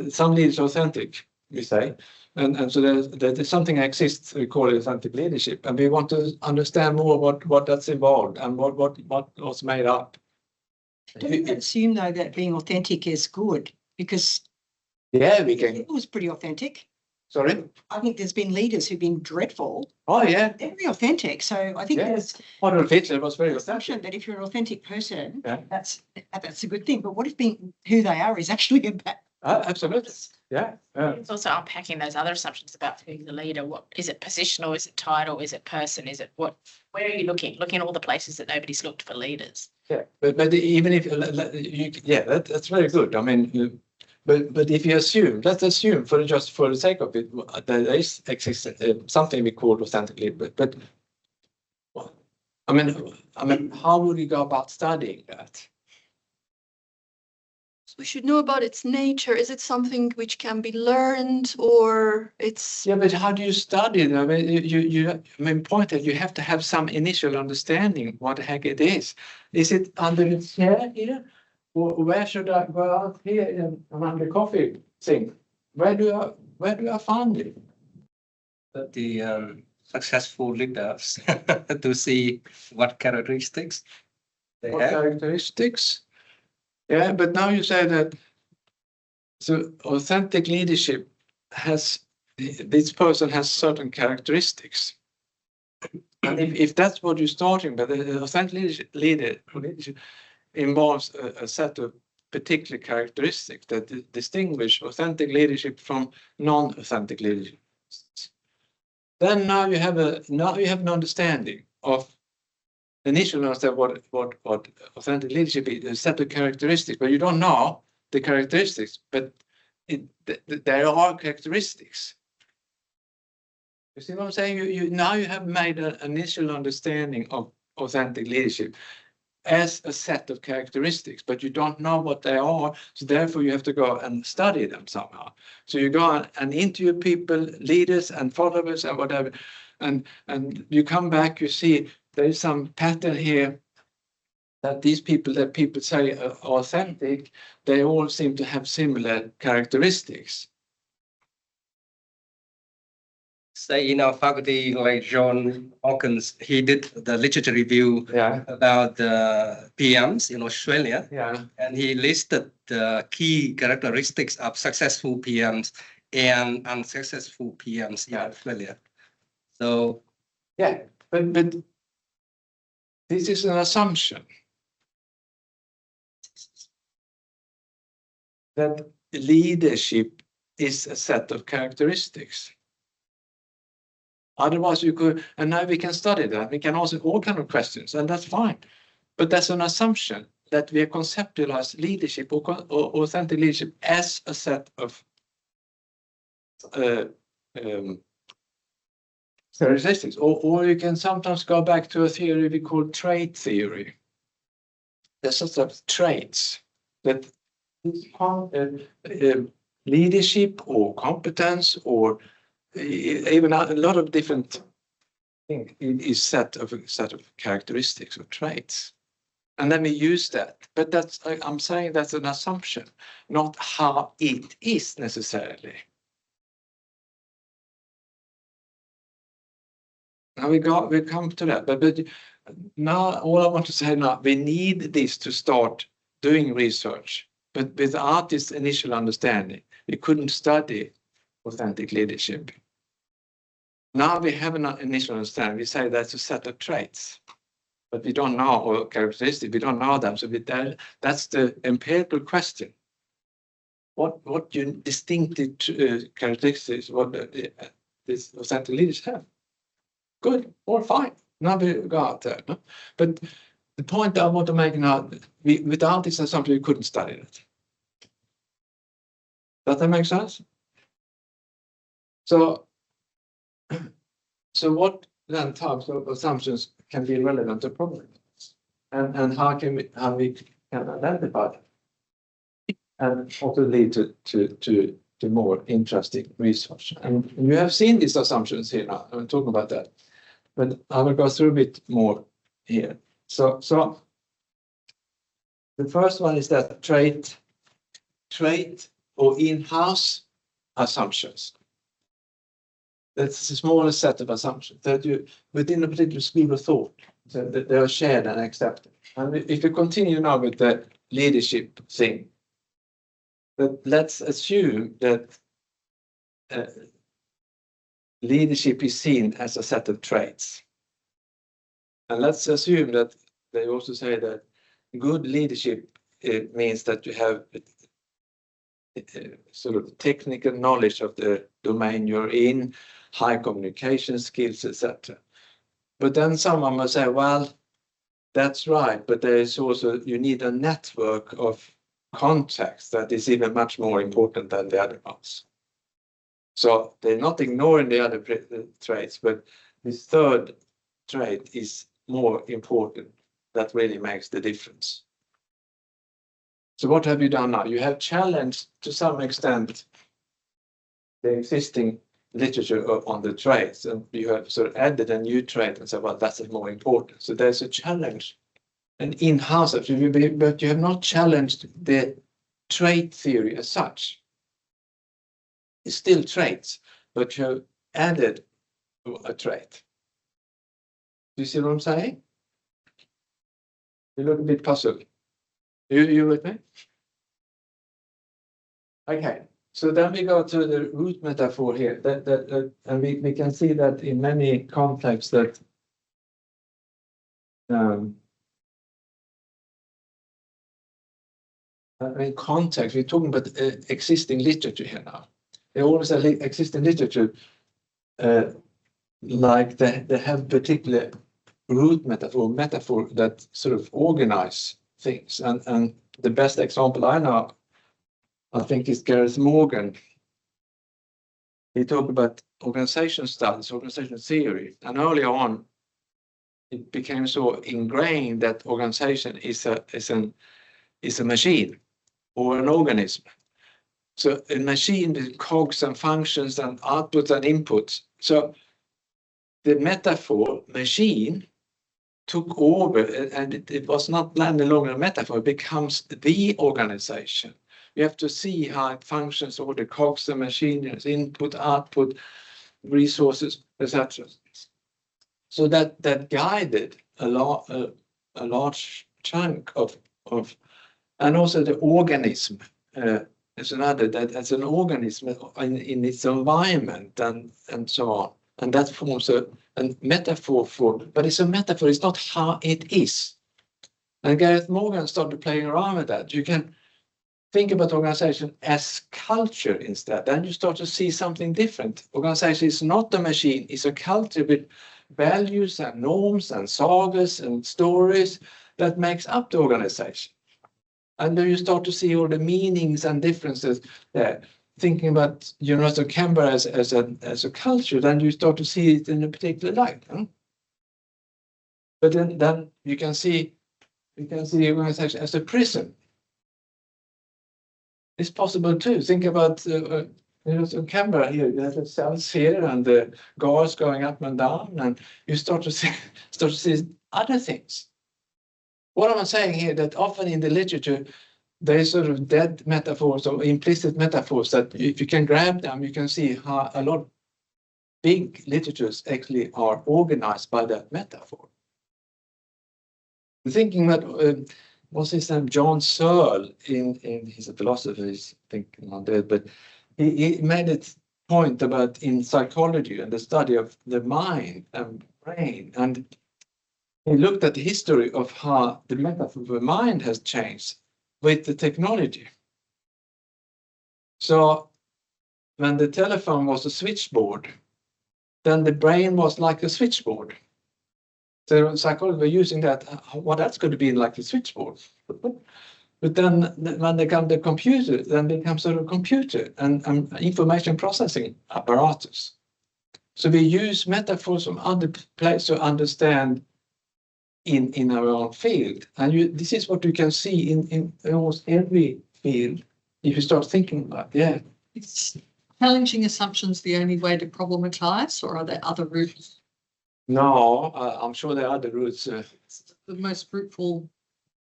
Some leaders are authentic, we say, and so there's something that exists. We call it authentic leadership, and we want to understand more what that's involved and what was made up. Don't assume though that being authentic is good, because yeah, we can. it was pretty authentic. Sorry? I think there's been leaders who've been dreadful. Oh, yeah. They're very authentic. So I think there's Adolf Hitler was very assumption that if you're an authentic person, yeah, that's a good thing. But what if being who they are is actually a bad? Absolutely. Yeah. It's also unpacking those other assumptions about who's the leader. What is it, positional? Is it title? Is it person? Is it what? Where are you looking? Looking at all the places that nobody's looked for leaders. Yeah, but even if that's very good. I mean, but if you assume, let's assume for the sake of it, there is something we call authentic leader. But I mean, how would you go about studying that? We should know about its nature. Is it something which can be learned, or it's? Yeah, but how do you study it? I mean, point is you have to have some initial understanding what the heck it is. Is it under the chair here, or where should I go out here among the coffee thing? Where do I find it? The successful leaders to see what characteristics they have. Characteristics? Yeah, but now you say that so authentic leadership this person has certain characteristics. And if that's what you're starting with, authentic leadership involves a set of particular characteristics that distinguish authentic leadership from non-authentic leadership. Then now you have an understanding of initial understanding what authentic leadership is, a set of characteristics, but you don't know the characteristics, but there are characteristics. You see what I'm saying? You now you have made an initial understanding of authentic leadership as a set of characteristics, but you don't know what they are, so therefore you have to go and study them somehow. So you go and interview people, leaders and followers and whatever, and you come back, you see there is some pattern here that these people that people say are authentic, they all seem to have similar characteristics. Say in our faculty, like John Hawkins, he did the literature review about the PMs in Australia. Yeah. And he listed the key characteristics of successful PMs and unsuccessful PMs in Australia. So yeah, but this is an assumption that leadership is a set of characteristics. Otherwise you could, and now we can study that. We can answer all kinds of questions, and that's fine. But that's an assumption. that we conceptualize leadership or authentic leadership as a set of characteristics, or you can sometimes go back to a theory we call trait theory. There's sort of traits that leadership or competence or even a lot of different things is set of characteristics or traits. And then we use that. But that's, I'm saying that's an assumption, not how it is necessarily. Now we come to that, but now all I want to say now, we need this to start doing research, but without this initial understanding, we couldn't study authentic leadership. Now we have an initial understanding. We say that's a set of traits, but we don't know, or characteristics, we don't know them. So that's the empirical question. What your distinctive characteristics, what this authentic leaders have? Good or fine. Now we go out there. No? But the point I want to make now, without this assumption, we couldn't study it. Does that make sense? So what then types of assumptions can be relevant to problems, and how we can identify them, and also lead to more interesting research. And you have seen these assumptions here now. I'm talking about that, but I will go through a bit more here. So the first one is that trait or in-house assumptions. That's a smaller set of assumptions that you, within a particular school of thought, so that they are shared and accepted. And if you continue now with the leadership thing, but let's assume that leadership is seen as a set of traits. And let's assume that they also say that good leadership means that you have sort of technical knowledge of the domain you're in, high communication skills, etc. But then someone will say, well, that's right, but there is also, you need a network of contacts that is even much more important than the other ones. So they're not ignoring the other traits, but this third trait is more important. That really makes the difference. So what have you done now? You have challenged to some extent the existing literature on the traits, and you have sort of added a new trait and said, well, that's more important. So there's a challenge, an in-house, but you have not challenged the trait theory as such. It's still traits, but you have added a trait. Do you see what I'm saying? You look a bit puzzled. You with me? Okay, so then we go to the root metaphor here. And we can see that in many contexts that context, we're talking about existing literature here now. They always have existing literature like they have particular root metaphor that sort of organize things. And the best example I know, I think, is Gareth Morgan. He talked about organization studies, organization theory, and early on it became so ingrained that organization is a machine or an organism. So a machine with cogs and functions and outputs and inputs. So the metaphor machine took over, and it was not any longer a metaphor, it becomes the organization. You have to see how it functions, all the cogs and machineries, input, output, resources, etc. So that guided a large chunk of and also the organism is another, that's an organism in its environment and so on. And that forms a metaphor for, but it's a metaphor, it's not how it is. And Gareth Morgan started playing around with that. You can think about organization as culture instead. Then you start to see something different. Organization is not a machine, it's a culture with values and norms and sagas and stories that makes up the organization. And then you start to see all the meanings and differences there. Thinking about University of Canberra as a culture, then you start to see it in a particular light. Huh? But then you can see organization as a prison. It's possible too. Think about University of Canberra here. You have the cells here and the guards going up and down, and you start to see other things. What am I saying here? That often in the literature, there's sort of dead metaphors or implicit metaphors that if you can grab them, you can see how a lot of big literatures actually are organized by that metaphor. Thinking that, what's his name, John Searle, he's a philosopher, he's I think not dead, but he made a point about in psychology and the study of the mind and brain, and he looked at the history of how the metaphor of the mind has changed with the technology. So when the telephone was a switchboard, then the brain was like a switchboard. So psychologists were using that, what that's going to be like a switchboard. But then when they come to computer, then they become sort of computer and information processing apparatus. So we use metaphors from other places to understand in our own field. And this is what you can see in almost every field if you start thinking about it. Yeah. Is challenging assumptions the only way to problematize, or are there other routes? No, I'm sure there are other routes. The most fruitful.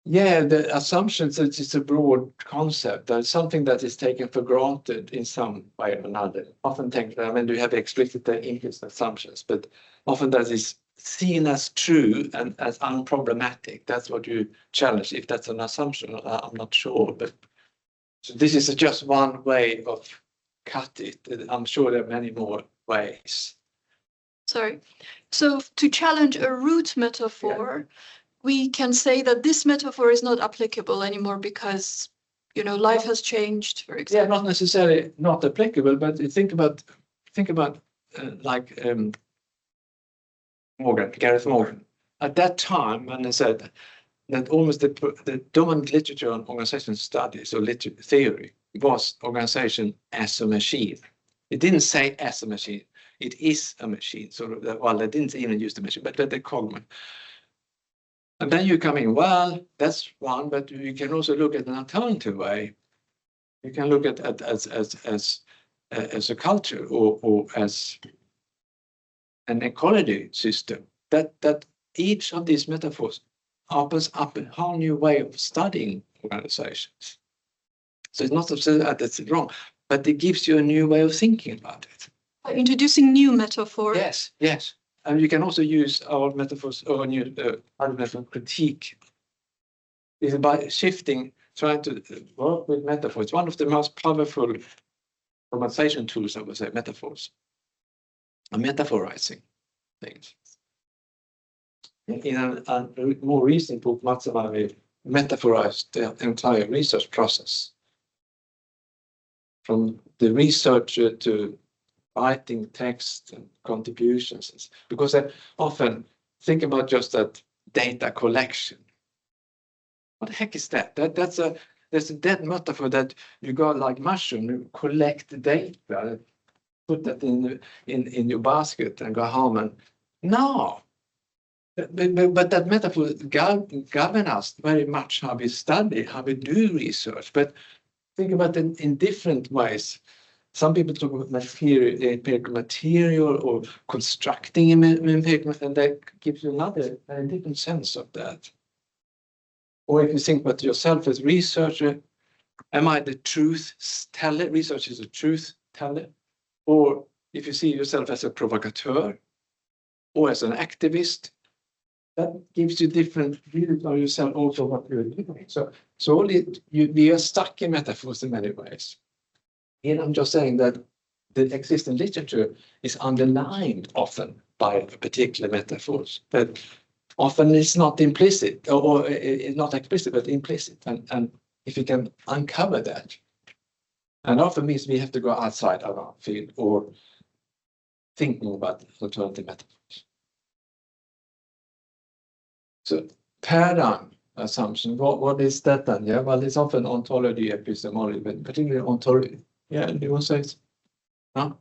Yeah, the assumptions, it's a broad concept. That's something that is taken for granted in some way or another. Often we have explicit and implicit assumptions, but often that is seen as true and as unproblematic. That's what you challenge. If that's an assumption, I'm not sure. But so this is just one way of cut it. I'm sure there are many more ways. Sorry. So to challenge a root metaphor, we can say that this metaphor is not applicable anymore because, life has changed, for example. Yeah, not necessarily not applicable, but think about Gareth Morgan. At that time, when they said that almost the dominant literature on organization studies or literature theory was organization as a machine. It didn't say as a machine. It is a machine. They didn't even use the machine, but the cognitive. And then you come in, well, that's one, but you can also look at an alternative way. You can look at as a culture or as an ecology system. That each of these metaphors opens up a whole new way of studying organizations. So it's not that it's wrong, but it gives you a new way of thinking about it. Introducing new metaphors. Yes. And you can also use our metaphors or new other metaphor critique. Is by shifting, trying to work with metaphors. One of the most powerful conversation tools, I would say, metaphors. And metaphorizing things. In a more recent book, Matsamari metaphorized the entire research process. From the researcher to writing text and contributions, because I often think about just that data collection. What the heck is that? That's a dead metaphor that you go like mushroom, you collect the data, put that in your basket and go home and no. But that metaphor governs us very much how we study, how we do research. But think about it in different ways. Some people talk about empirical material or constructing empirical, and that gives you another very different sense of that. Or if you think about yourself as researcher, am I the truth teller? Research is a truth teller. Or if you see yourself as a provocateur or as an activist, that gives you different views of yourself also what you're doing. So we are stuck in metaphors in many ways. And I'm just saying that the existing literature is underlined often by particular metaphors, but often it's not implicit or it's not explicit, but implicit. And if you can uncover that, and often means we have to go outside our field or thinking about alternative metaphors. So paradigm assumption. What is that then? Yeah, well, it's often ontology, epistemology, but particularly ontology. Yeah, you want to say it? No?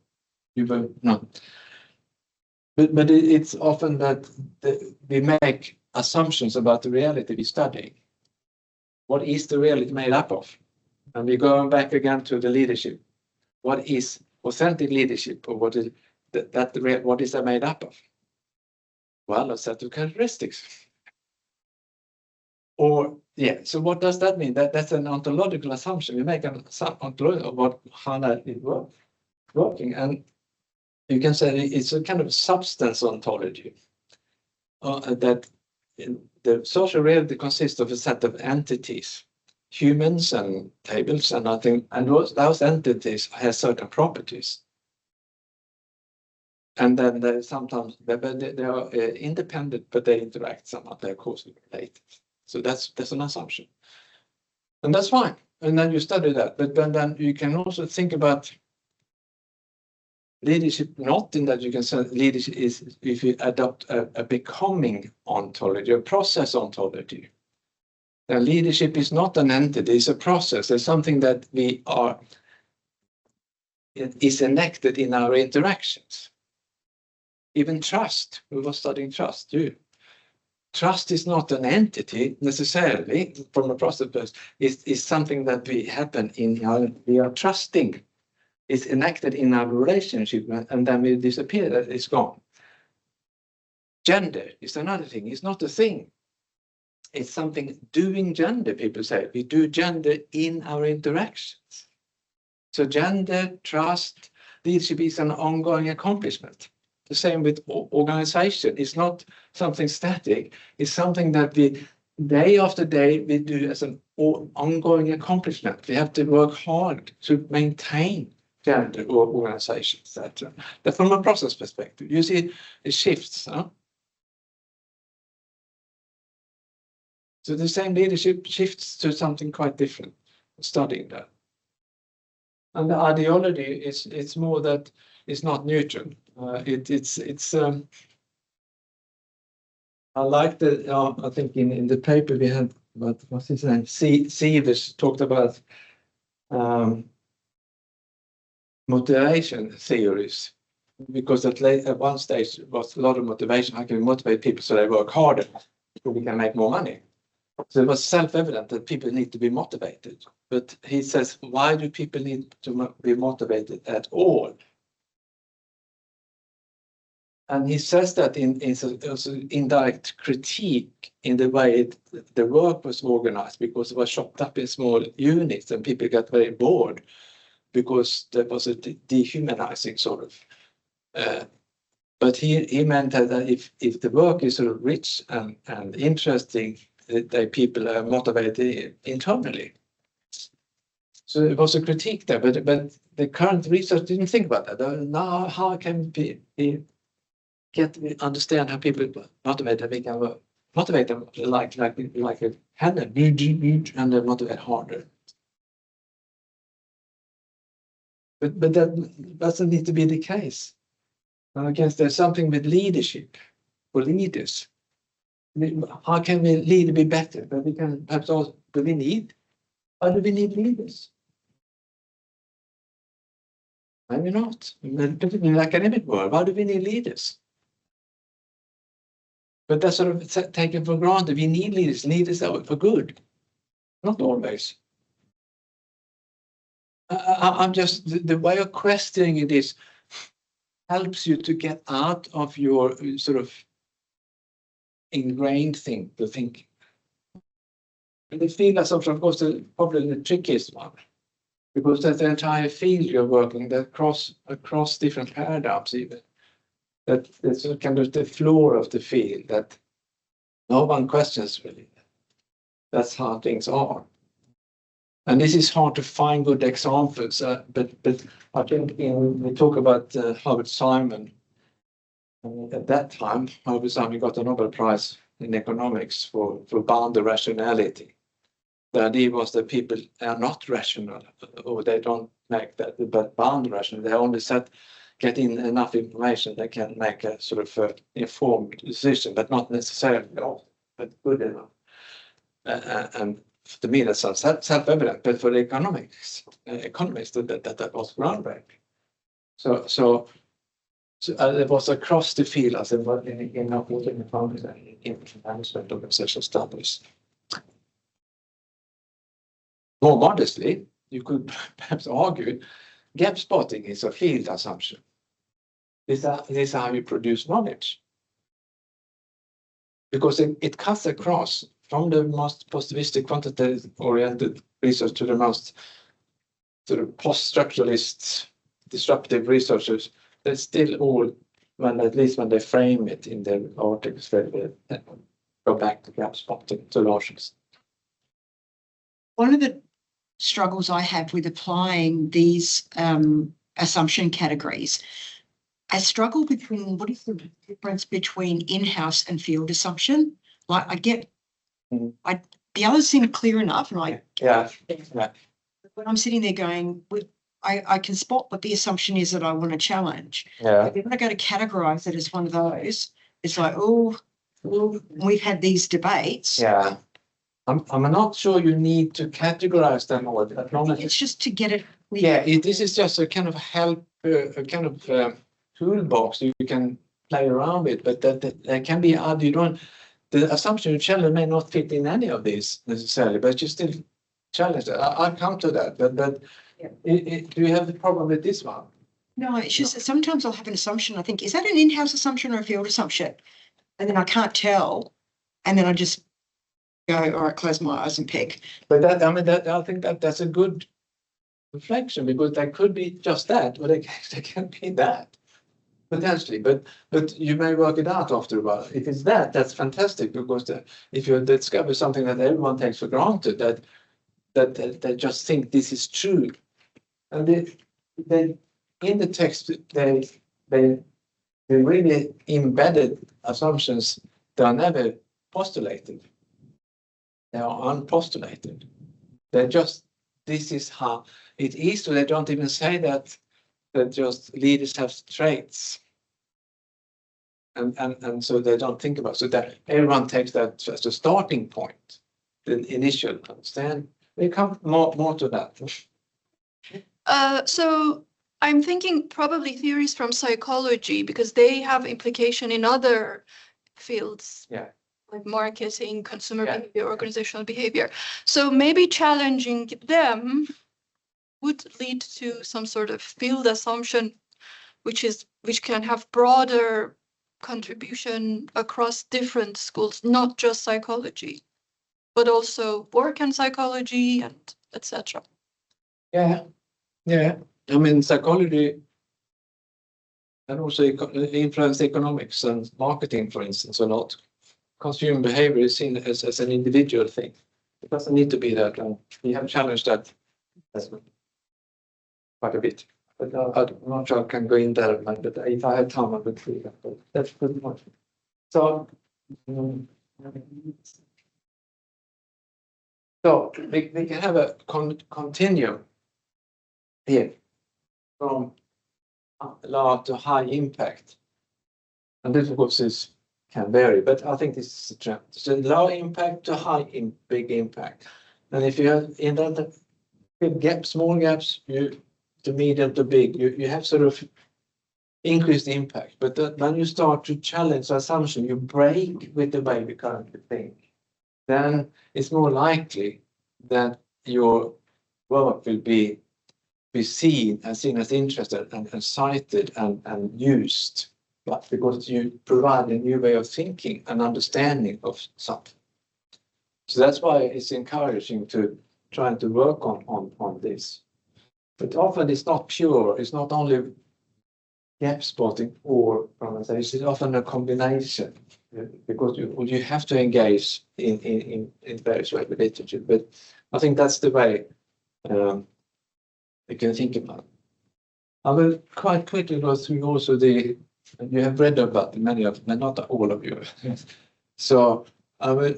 You both? No. But it's often that we make assumptions about the reality we're studying. What is the reality made up of? And we're going back again to the leadership. What is authentic leadership, or what is what is that made up of? Well, a set of characteristics. Or yeah, so what does that mean? That's an ontological assumption. We make an ontological of how that is working, and you can say it's a kind of substance ontology. That the social reality consists of a set of entities, humans and tables, and I think, and those entities have certain properties. And then they sometimes they are independent, but they interact somehow. They're causally related. So that's an assumption, and that's fine. And then you study that, but then you can also think about leadership, not in that you can say leadership is if you adopt a becoming ontology, a process ontology. Then leadership is not an entity; it's a process. It's something that is enacted in our interactions. Even trust. We were studying trust too. Trust is not an entity necessarily from a process perspective. It's something that we are trusting. It's enacted in our relationship, and then we disappear. That it's gone. Gender is another thing. It's not a thing. It's something doing gender. People say we do gender in our interactions. So gender, trust, leadership is an ongoing accomplishment. The same with organization. It's not something static. It's something that we, day after day, we do as an ongoing accomplishment. We have to work hard to maintain gender or organization, etc. That from a process perspective, you see it shifts. Huh? So the same leadership shifts to something quite different. Studying that. And the ideology it's more that it's not neutral. I like the I think in the paper we had, what's his name? Sievers talked about motivation theories, because at one stage was a lot of motivation. How can we motivate people so they work harder so we can make more money? So it was self-evident that people need to be motivated. But he says, why do people need to be motivated at all? And he says that in indirect critique in the way the work was organized, because it was chopped up in small units and people got very bored because there was a dehumanizing sort of. But he meant that if the work is sort of rich and interesting, that people are motivated internally. So it was a critique there, but the current research didn't think about that. Now, how can we understand how people motivate? We can motivate them like a hand and they motivate harder. But that doesn't need to be the case. I guess there's something with leadership for leaders. How can we lead be better? But we can perhaps also, why do we need leaders? Maybe not. In the academic world, why do we need leaders? But that's sort of taken for granted. We need leaders. Leaders are for good. Not always. I'm just, the way of questioning it is helps you to get out of your sort of ingrained thing to think. And the field is of course probably the trickiest one, because that's the entire field you're working that across different paradigms even. That's kind of the floor of the field that no one questions really. That's how things are. And this is hard to find good examples, but I think we talk about Herbert Simon. At that time, Herbert Simon got a Nobel Prize in economics for boundary rationality. The idea was that people are not rational, or they don't make that, but boundary rational. They only get in enough information they can make a sort of informed decision, but not necessarily, but good enough. And to me, that sounds self-evident, but for the economists, that was groundbreaking. So it was across the field as it was in management organizational studies. More modestly, you could perhaps argue gap spotting is a field assumption. This is how you produce knowledge. Because it cuts across from the most positivistic, quantitative-oriented research to the most sort of post-structuralist, disruptive researchers. They're still all, at least when they frame it in their articles, they go back to gap spotting to large extent. One of the struggles I have with applying these assumption categories, I struggle between what is the difference between in-house and field assumption. Like I get, the others seem clear enough, and Yeah. when I'm sitting there going, I can spot what the assumption is that I want to challenge. Yeah. But then when I go to categorize it as one of those, it's like, oh, well, we've had these debates. Yeah. I'm not sure you need to categorize them all. As long as It's just to get it. yeah, this is just a kind of help, a kind of toolbox you can play around with, but that there can be other, the assumption you challenge may not fit in any of these necessarily, but you still challenge it. I'll come to that, but do you have the problem with this one? No, it's just that sometimes I'll have an assumption. I think, is that an in-house assumption or a field assumption? And then I can't tell. And then I just go, all right, close my eyes and pick. But I think that's a good reflection, because that could be just that, or they can be that potentially. But you may work it out after a while. If it's that, that's fantastic, because if you discover something that everyone takes for granted, that they just think this is true, and they in the text they really embedded assumptions that are never postulated. They are unpostulated. They're just, this is how it is. So they don't even say that just leaders have traits. And so they don't think about it. So that everyone takes that as a starting point, the initial understand. We come more to that. So I'm thinking probably theories from psychology, because they have implication in other fields. Yeah. Like marketing, consumer behavior, organizational behavior. So maybe challenging them would lead to some sort of field assumption, which can have broader contribution across different schools, not just psychology, but also work and psychology and etc. Yeah. I mean, psychology and also influence economics and marketing, for instance, a lot. Consumer behavior is seen as an individual thing. It doesn't need to be that. We have challenged that quite a bit. But I'm not sure I can go in there. But if I had time, I would see that. But that's pretty much. So we can have a continuum here from low to high impact. And this, of course, can vary, but I think this is a trend. So low impact to high big impact. And if you have in that small gaps, to medium to big, you have sort of increased impact. But when you start to challenge the assumption, you break with the way we currently think, then it's more likely that your work will be seen as interested and cited and used. But because you provide a new way of thinking and understanding of something. So that's why it's encouraging to try to work on this. But often it's not pure, it's not only gap spotting or problematization, it's often a combination, because you have to engage in various ways with literature. But I think that's the way you can think about it. I will quite quickly go through also you have read about many of them, not all of you. So I will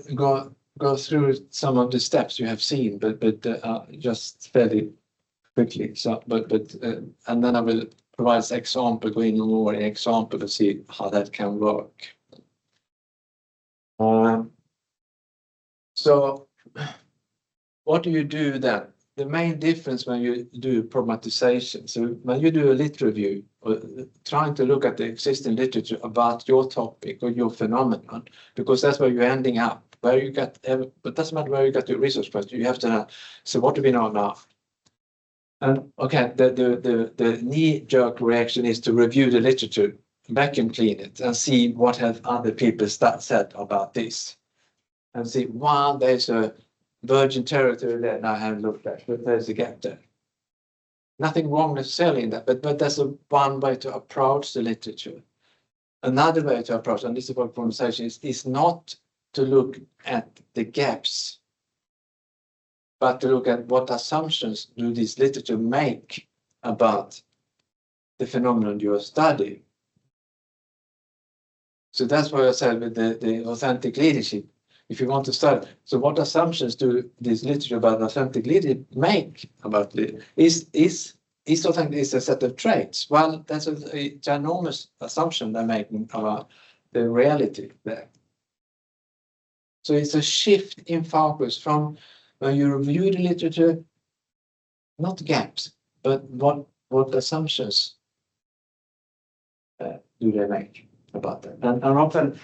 go through some of the steps you have seen, but just fairly quickly. So, and then I will provide an example, going more in example to see how that can work. So what do you do then? The main difference when you do problematization, so when you do a lit review, or trying to look at the existing literature about your topic or your phenomenon, because that's where you're ending up, where you get, but doesn't matter where you got your research question, you have to know, so what do we know now? And okay, the knee-jerk reaction is to review the literature, vacuum clean it, and see what have other people said about this. And see, wow, there's a virgin territory there, and I haven't looked at, but there's a gap there. Nothing wrong necessarily in that, but that's one way to approach the literature. Another way to approach, and this is what conversation is not to look at the gaps, but to look at what assumptions do this literature make about the phenomenon you are studying. So that's why I said with the authentic leadership, if you want to study, so what assumptions do this literature about authentic leadership make about it? Is authentic is a set of traits? Well, that's a ginormous assumption they're making about the reality there. So it's a shift in focus from when you review the literature, not gaps, but what assumptions do they make about that? And often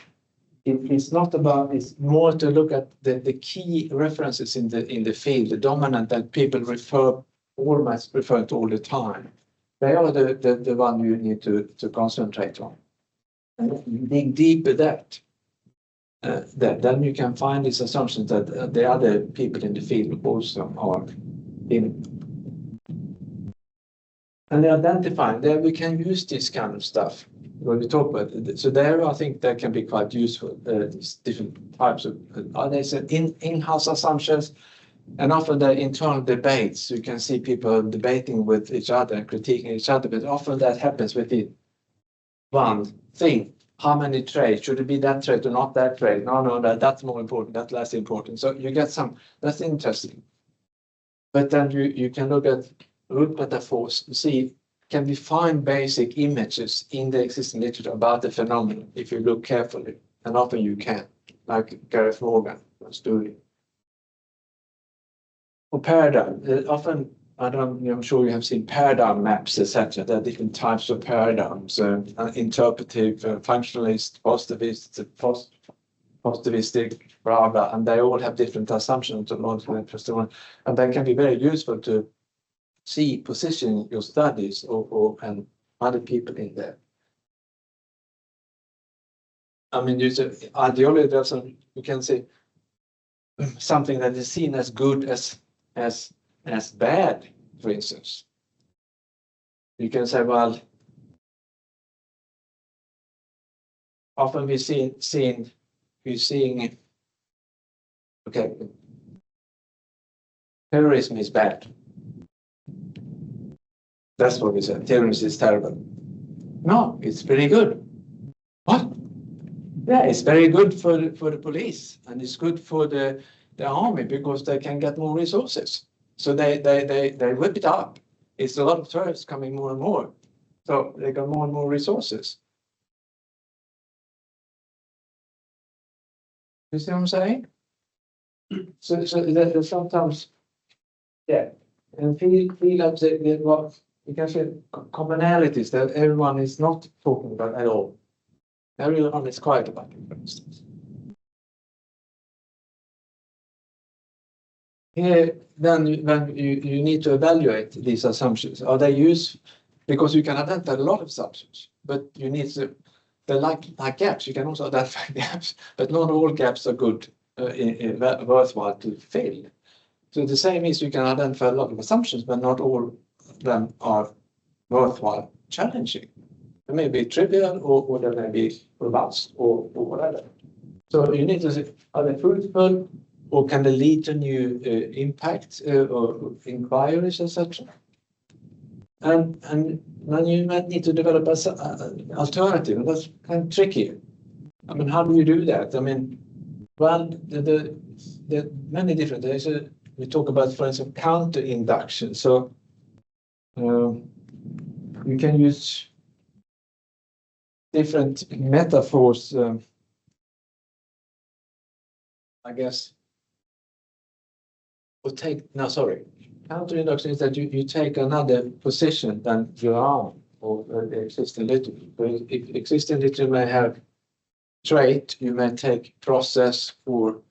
it's not about, it's more to look at the key references in the field, the dominant that people almost refer to all the time. They are the one you need to concentrate on. And dig deeper that. Then you can find these assumptions that the other people in the field also are in. And identifying, there we can use this kind of stuff when we talk about it. So there I think that can be quite useful, these different types of, they said in-house assumptions, and often the internal debates. You can see people debating with each other and critiquing each other, but often that happens within one thing. How many traits? Should it be that trait or not that trait? No, that's more important, that's less important. So you get some, that's interesting. But then you can look at root metaphors, see, can we find basic images in the existing literature about the phenomenon if you look carefully? And often you can, like Gareth Morgan was doing. Or paradigm, often, I'm sure you have seen paradigm maps, etc. There are different types of paradigms, interpretive, functionalist, positivist, positivistic, blah, blah, and they all have different assumptions and they can be very useful to see position your studies and other people in there. I mean, ideology, you can say something that is seen as good as bad, for instance. You can say, well, often we're seeing, okay, terrorism is bad. That's what we said. Terrorism is terrible. No, it's pretty good. What? Yeah, it's very good for the police, and it's good for the army because they can get more resources. So they whip it up. It's a lot of tourists coming more and more. So they got more and more resources. You see what I'm saying? So there's sometimes, yeah, and feel like what you can say commonalities that everyone is not talking about at all. Everyone is quiet about it, for instance. Here, then you need to evaluate these assumptions. Are they used? Because you can identify a lot of assumptions, but you need to, they're like gaps. You can also identify gaps, but not all gaps are good, worthwhile to fill. So the same is you can identify a lot of assumptions, but not all of them are worthwhile challenging. They may be trivial or they may be robust or whatever. So you need to see, are they fruitful or can they lead to new impact or inquiries, etc.? And then you might need to develop an alternative, and that's kind of tricky. I mean, how do you do that? I mean, well, the many different ways. We talk about, for instance, counter-induction. So you can use different metaphors, I guess. or counterinduction is that you take another position than your own or the existing literature. If existing literature may have trait, you may take process or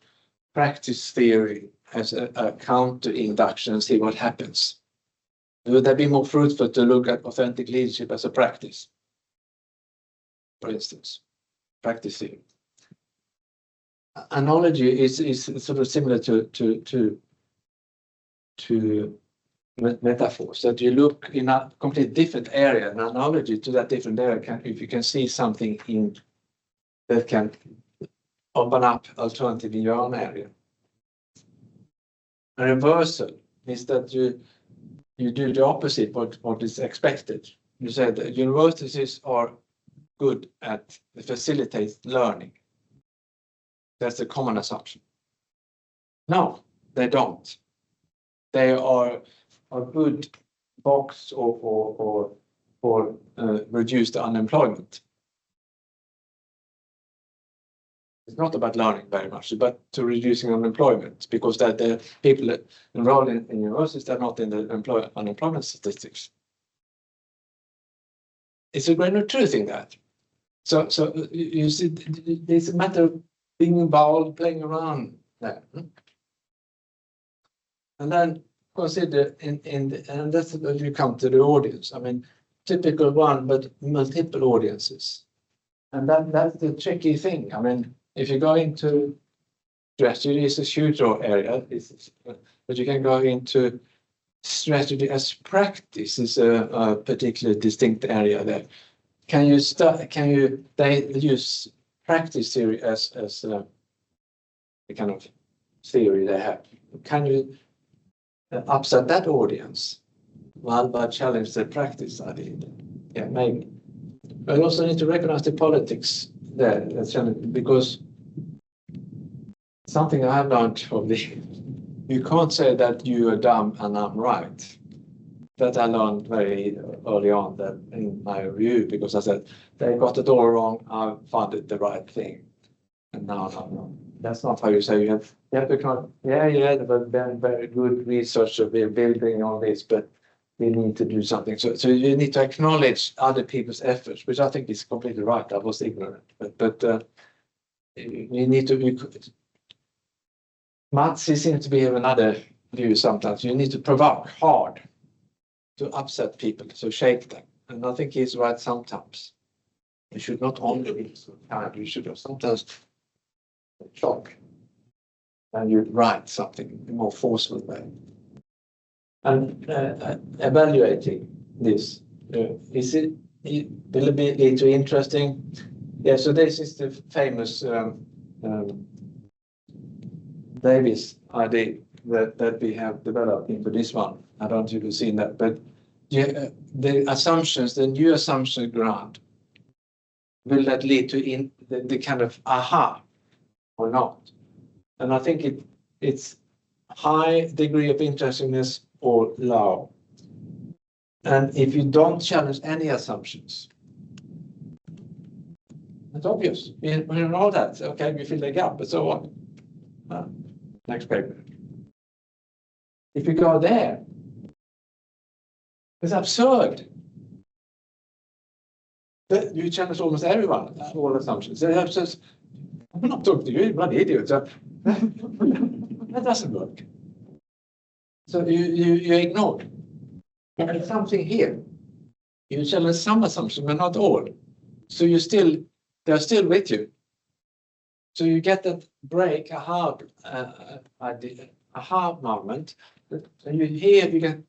practice theory as a counter-induction and see what happens. Would that be more fruitful to look at authentic leadership as a practice? For instance, practice theory. Analogy is sort of similar to metaphors, that you look in a completely different area, an analogy to that different area, if you can see something in that can open up alternative in your own area. A reversal is that you do the opposite what is expected. You said that universities are good at facilitate learning. That's a common assumption. No, they don't. They are a good box or reduce the unemployment. It's not about learning very much, but to reducing unemployment, because that the people that enroll in universities are not in the unemployment statistics. It's a great truth in that. So you see, it's a matter of being involved, playing around there. And then consider and that's when you come to the audience. I mean, typical one, but multiple audiences. And that's the tricky thing. I mean, if you go into strategy, it's a huge area, but you can go into strategy as practice is a particularly distinct area there. Can they use practice theory as the kind of theory they have? Can you upset that audience? Well, but challenge the practice idea. Yeah, maybe. But I also need to recognize the politics there, because something I have learned from you can't say that you are dumb and I'm right. That I learned very early on that in my review, because I said they got it all wrong, I found it the right thing. And now, no. That's not how you say. You have to kind there have been very good research of building on this, but we need to do something. So you need to acknowledge other people's efforts, which I think is completely right. I was ignorant, but you need to. Mats seems to be of another view sometimes. You need to provoke hard to upset people, to shake them. And I think he's right sometimes. You should not only be so kind, you should sometimes shock. And you write something more forceful way. And evaluating this, will it be too interesting? Yeah, so this is the famous Davis idea that we have developed into this one. I don't know if you've seen that, but the assumptions, the new assumption ground, will that lead to the kind of aha or not? And I think it's high degree of interestingness or low. And if you don't challenge any assumptions, it's obvious. We know that. Okay, we fill the gap, but so what? Next paper. If you go there, it's absurd. That you challenge almost everyone, all assumptions. They have just, I'm not talking to you, you're bloody idiot. So that doesn't work. So you ignore. There's something here. You challenge some assumptions, but not all. So they're still with you. So you get that break, aha moment. And you hear, you get,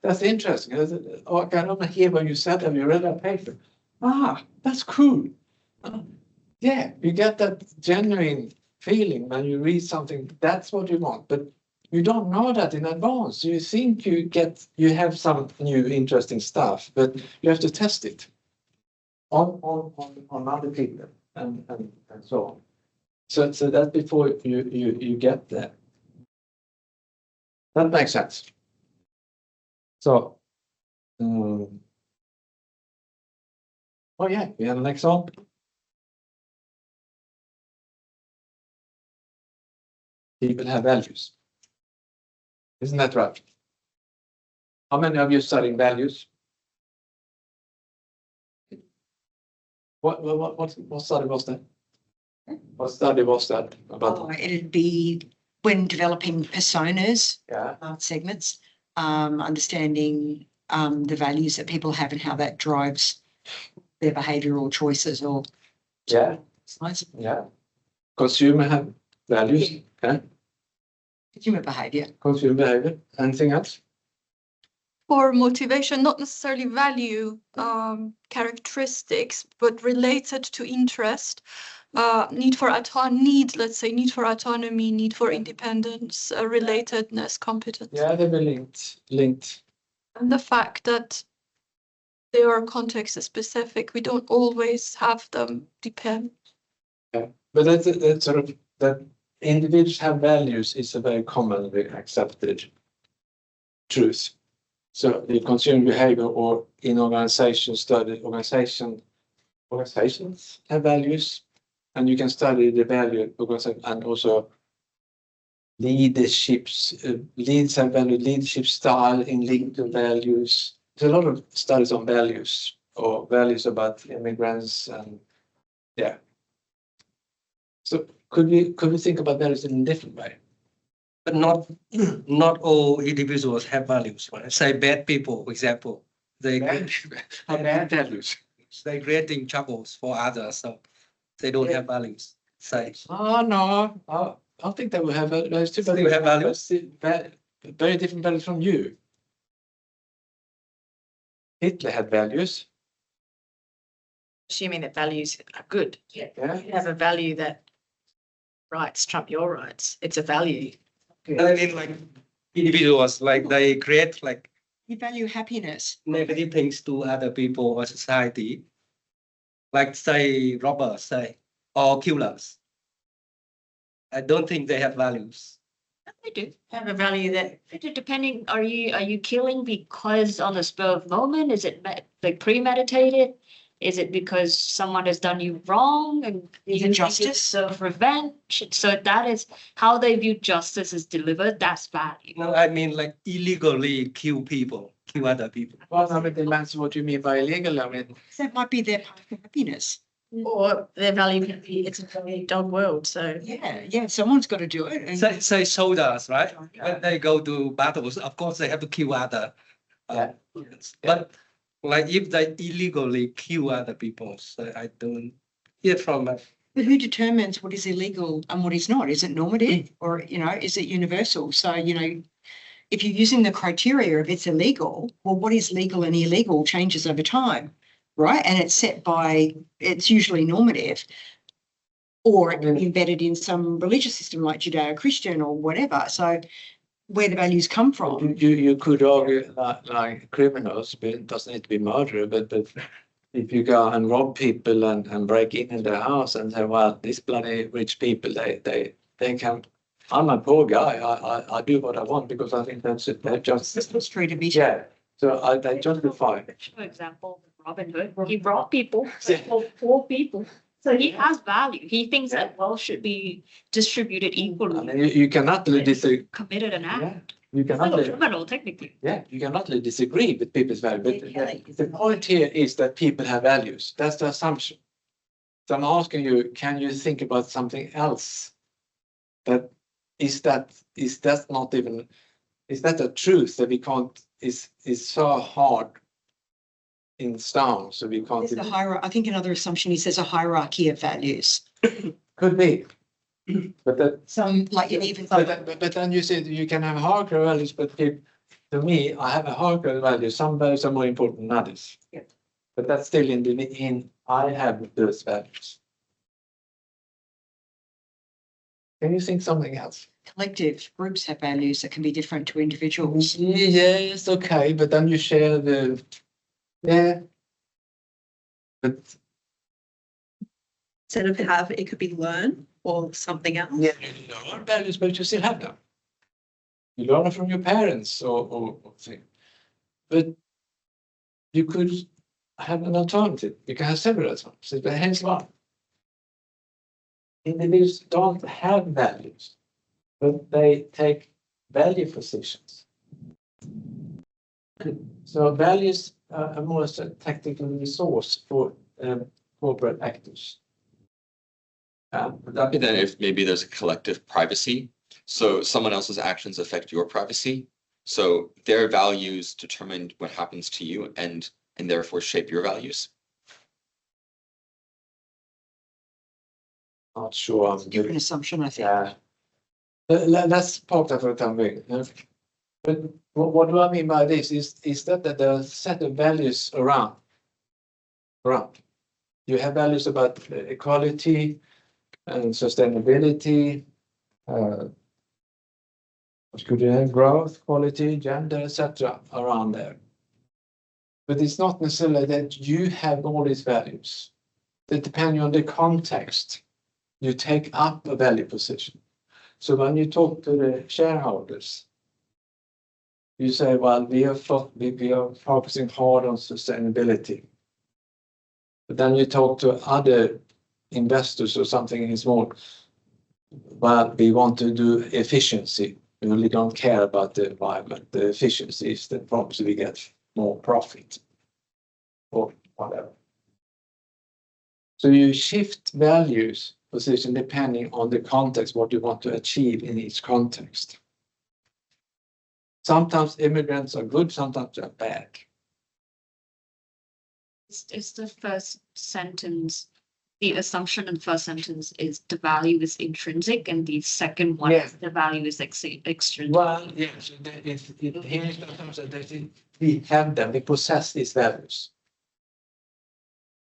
that's interesting. I don't hear what you said. Have you read that paper? That's cool. Yeah, you get that genuine feeling when you read something. That's what you want, but you don't know that in advance. You think you have some new interesting stuff, but you have to test it on other people and so on. So that's before you get there. That makes sense. So, we have an example. People have values. Isn't that right? How many of you studying values? What study was that? What study was that about? Oh, it'd be when developing personas, Yeah, segments, understanding the values that people have and how that drives their behavioural choices or. yeah, yeah. Consumer have values, okay? Consumer behaviour. Consumer behavior. Anything else? For motivation, not necessarily value characteristics, but related to interest, need for autonomy, need for independence, relatedness, competence. Yeah, they were linked. And the fact that they are context specific, we don't always have them depend. Yeah, but that's sort of that individuals have values is a very commonly accepted truth. So the consumer behavior or in organization study, organizations have values, and you can study the value and also leaderships, leads have value, leadership style in linked to values. There's a lot of studies on values or values about immigrants and yeah. So could we think about values in a different way? But not all individuals have values. Right? Say bad people, for example, they Have bad values. they creating troubles for others, so they don't have values. Say Oh no, I think they will have values too. But Still have values? Very different values from you. Hitler had values. Assuming that values are good. Yeah. You have a value that rights trump your rights. It's a value. I mean, like individuals, like they create like You value happiness. negative things to other people or society, like say robbers, say, or killers. I don't think they have values. They do. Have a value that Depending, are you killing because on the spur of moment? Is it like premeditated? Is it because someone has done you wrong and Is it you justice? serve revenge? So that is how they view justice is delivered. That's value. No, I mean like illegally kill people, kill other people. Well, I mean, depends what you mean by illegal. I mean, That might be their path to happiness. or their value could be it's a very dog world. So Yeah, someone's got to do it. And Say soldiers, right? When they go to battles, of course they have to kill other. Yeah. But like if they illegally kill other people, so I don't hear from but who determines what is illegal and what is not? Is it normative or, is it universal? So, if you're using the criteria of it's illegal, well, what is legal and illegal changes over time, right? And it's usually normative. Or it can be embedded in some religious system like Judeo-Christian or whatever. So where the values come from. you could argue that like criminals, but it doesn't need to be murder, but if you go and rob people and break in their house and say, well, these bloody rich people, they can. I'm a poor guy. I do what I want because I think that's it. They're just It's true to be. yeah. So they justify. For example, Robin Hood, he brought people, poor people. So he has value. He thinks that wealth should be distributed I equally. mean, you cannot disagree. Committed an act. Yeah, you It's cannot. like a criminal, technically. Yeah, you cannot disagree with people's value, but the point here is that people have values. That's the assumption. So I'm asking you, can you think about something else? That is that a truth that we can't is so hard in stone, so we can't. There's a hierarchy. I think another assumption is there's a hierarchy of values. Could be, but that. Some like even. But then you said you can have hierarchy of values, but to me, I have a hierarchy of values. Some values are more important than others. Yeah. But that's still I have those values. Can you think something else? Collective groups have values that can be different to individuals. Yes, okay, but then you share the. Yeah. But Instead of have, it could be learn or something else. yeah, you learn values, but you still have them. You learn it from your parents or thing. But you could have an alternative. You can have several alternatives, but hence one. Individuals don't have values, but they take value positions. So values are more as a tactical resource for corporate actors. Would that be then if maybe there's a collective privacy? So someone else's actions affect your privacy. So their values determine what happens to you and therefore shape your values. Not sure. Good assumption, I think. Yeah. That's part of what I'm doing. But what do I mean by this is that there are a set of values around. You have values about equality and sustainability, what could you have, growth, quality, gender, etc. around there. But it's not necessarily that you have all these values. That depending on the context, you take up a value position. So when you talk to the shareholders, you say, well, we are focusing hard on sustainability. But then you talk to other investors or something is more, well, we want to do efficiency. We really don't care about the environment. The efficiency is that probably we get more profit or whatever. So you shift values position depending on the context, what you want to achieve in each context. Sometimes immigrants are good, sometimes they're bad. Is the first sentence, the assumption in the first sentence is the value is intrinsic, and the second one is the value is extrinsic. Well, yes, here is the assumption that we have them, we possess these values.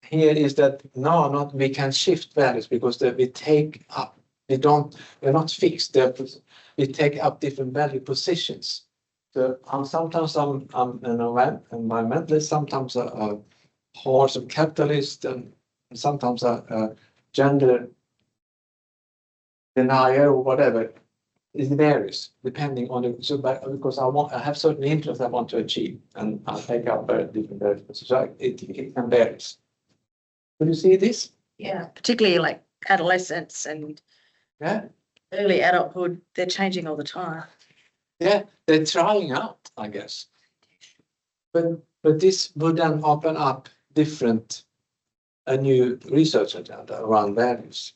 Here is that no, we can shift values because we take up, we're not fixed. We take up different value positions. So sometimes I'm an environmentalist, sometimes a horse of capitalist, and sometimes a gender denier or whatever. It varies depending on because I have certain interests I want to achieve, and I take up very different values. So it can vary. Do you see this? Yeah, particularly like adolescence and early adulthood, they're changing all the time. Yeah, they're trying out, I guess. But this would then open up a new research agenda around values.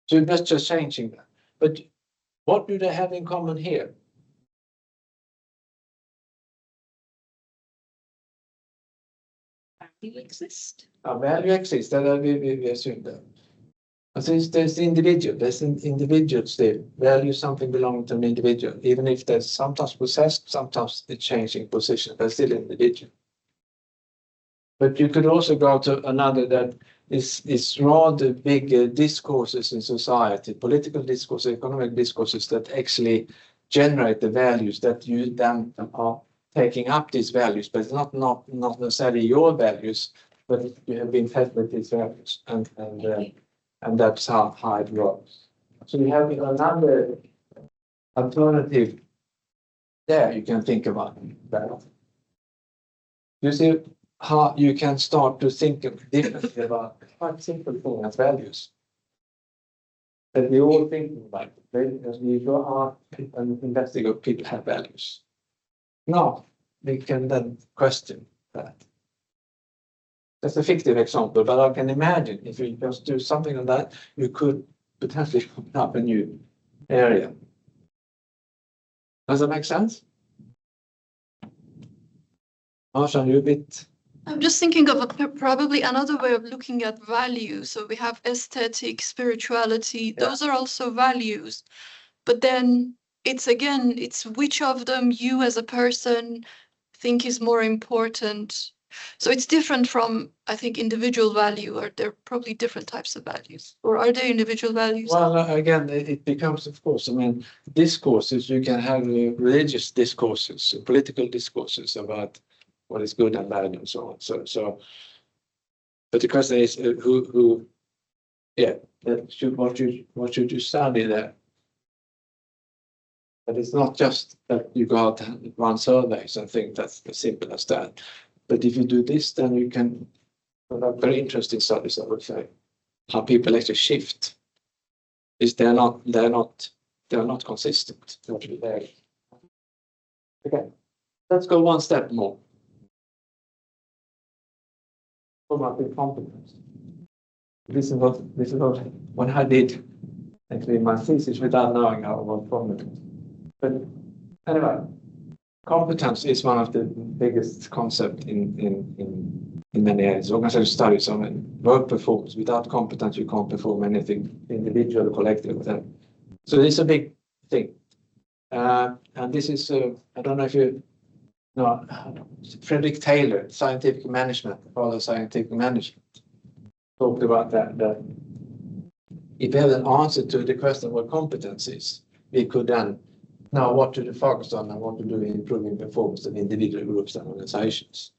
So that's just changing that. But what do they have in common here? Value exist. Value exists, that we assume that. Since there's individuals there, value something belonging to an individual, even if they're sometimes possessed, sometimes it's changing position, but still individual. But you could also go to another that is rather big discourses in society, political discourses, economic discourses that actually generate the values that you then are taking up these values, but it's not necessarily your values, but you have been fed with these values, and that's how it works. So you have another alternative there you can think about that. You see how you can start to think differently about quite simple things as values. That we all thinking about it. As we go out and investigate, people have values. No, we can then question that. That's a fictive example, but I can imagine if you just do something like that, you could potentially open up a new area. Does that make sense? Marsha, you a bit. I'm just thinking of probably another way of looking at value. So we have aesthetic, spirituality, those are also values. But then it's which of them you as a person think is more important. So it's different from, I think, individual value, or they're probably different types of values. Or are they individual values? Well, again, it becomes, of course, I mean, discourses, you can have religious discourses, political discourses about what is good and bad and so on. So, but the question is what should you study there? But it's not just that you go out and run surveys and think that's as simple as that. But if you do this, then you can have very interesting studies, I would say, how people actually shift. Is they're not they are not consistent. Okay, let's go one step more. Formative competence. This is what I did actually in my thesis without knowing how about competence. But anyway, competence is one of the biggest concepts in many areas. Organizational studies on work performance. Without competence, you can't perform anything, individual or collective. So this is a big thing. And this is, I don't know if you know, Frederick Taylor, scientific management, father of scientific management, talked about that if we have an answer to the question what competence is, we could then know what to focus on and what to do in improving performance of individual groups and organizations.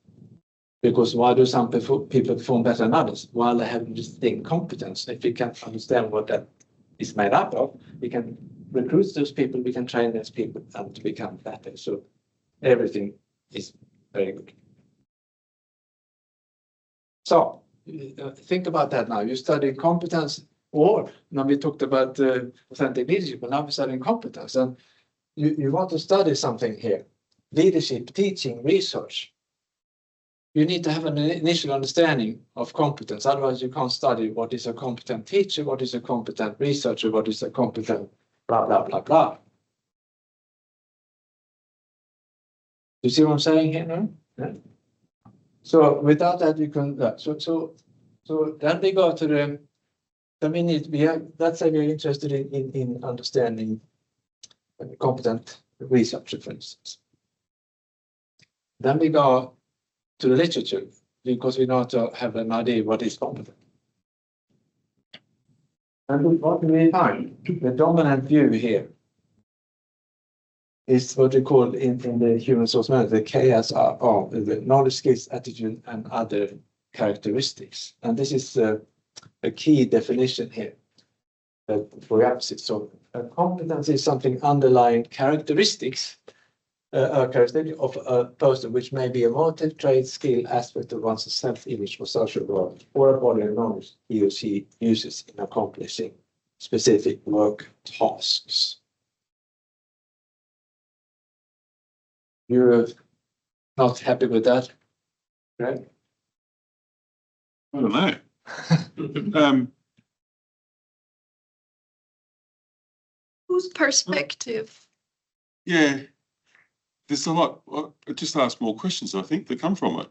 Because why do some people perform better than others? While they have distinct competence. If we can understand what that is made up of, we can recruit those people, we can train those people and to become better. So everything is very good. So think about that now. You study competence, or now we talked about authentic leadership, but now we're studying competence. And you want to study something here. Leadership, teaching, research. You need to have an initial understanding of competence. Otherwise, you can't study what is a competent teacher, what is a competent researcher, what is a competent blah, blah, blah, blah. You see what I'm saying here now? Yeah. So without that, you can, so then we go to the, then we need, let's say we're interested in understanding competent researcher, for instance. Then we go to the literature, because we know to have an idea what is competent. And what do we find? The dominant view here is what we call in the human source management, the KSR, the knowledge, skills, attitude, and other characteristics. And this is a key definition here for opposite. So competence is something underlying characteristics, a characteristic of a person, which may be a motive, trait, skill, aspect of one's self-image or social role, or a body of knowledge he or she uses in accomplishing specific work tasks. You're not happy with that, right? I don't know. Whose perspective? Yeah, there's a lot. I just ask more questions, I think, that come from it.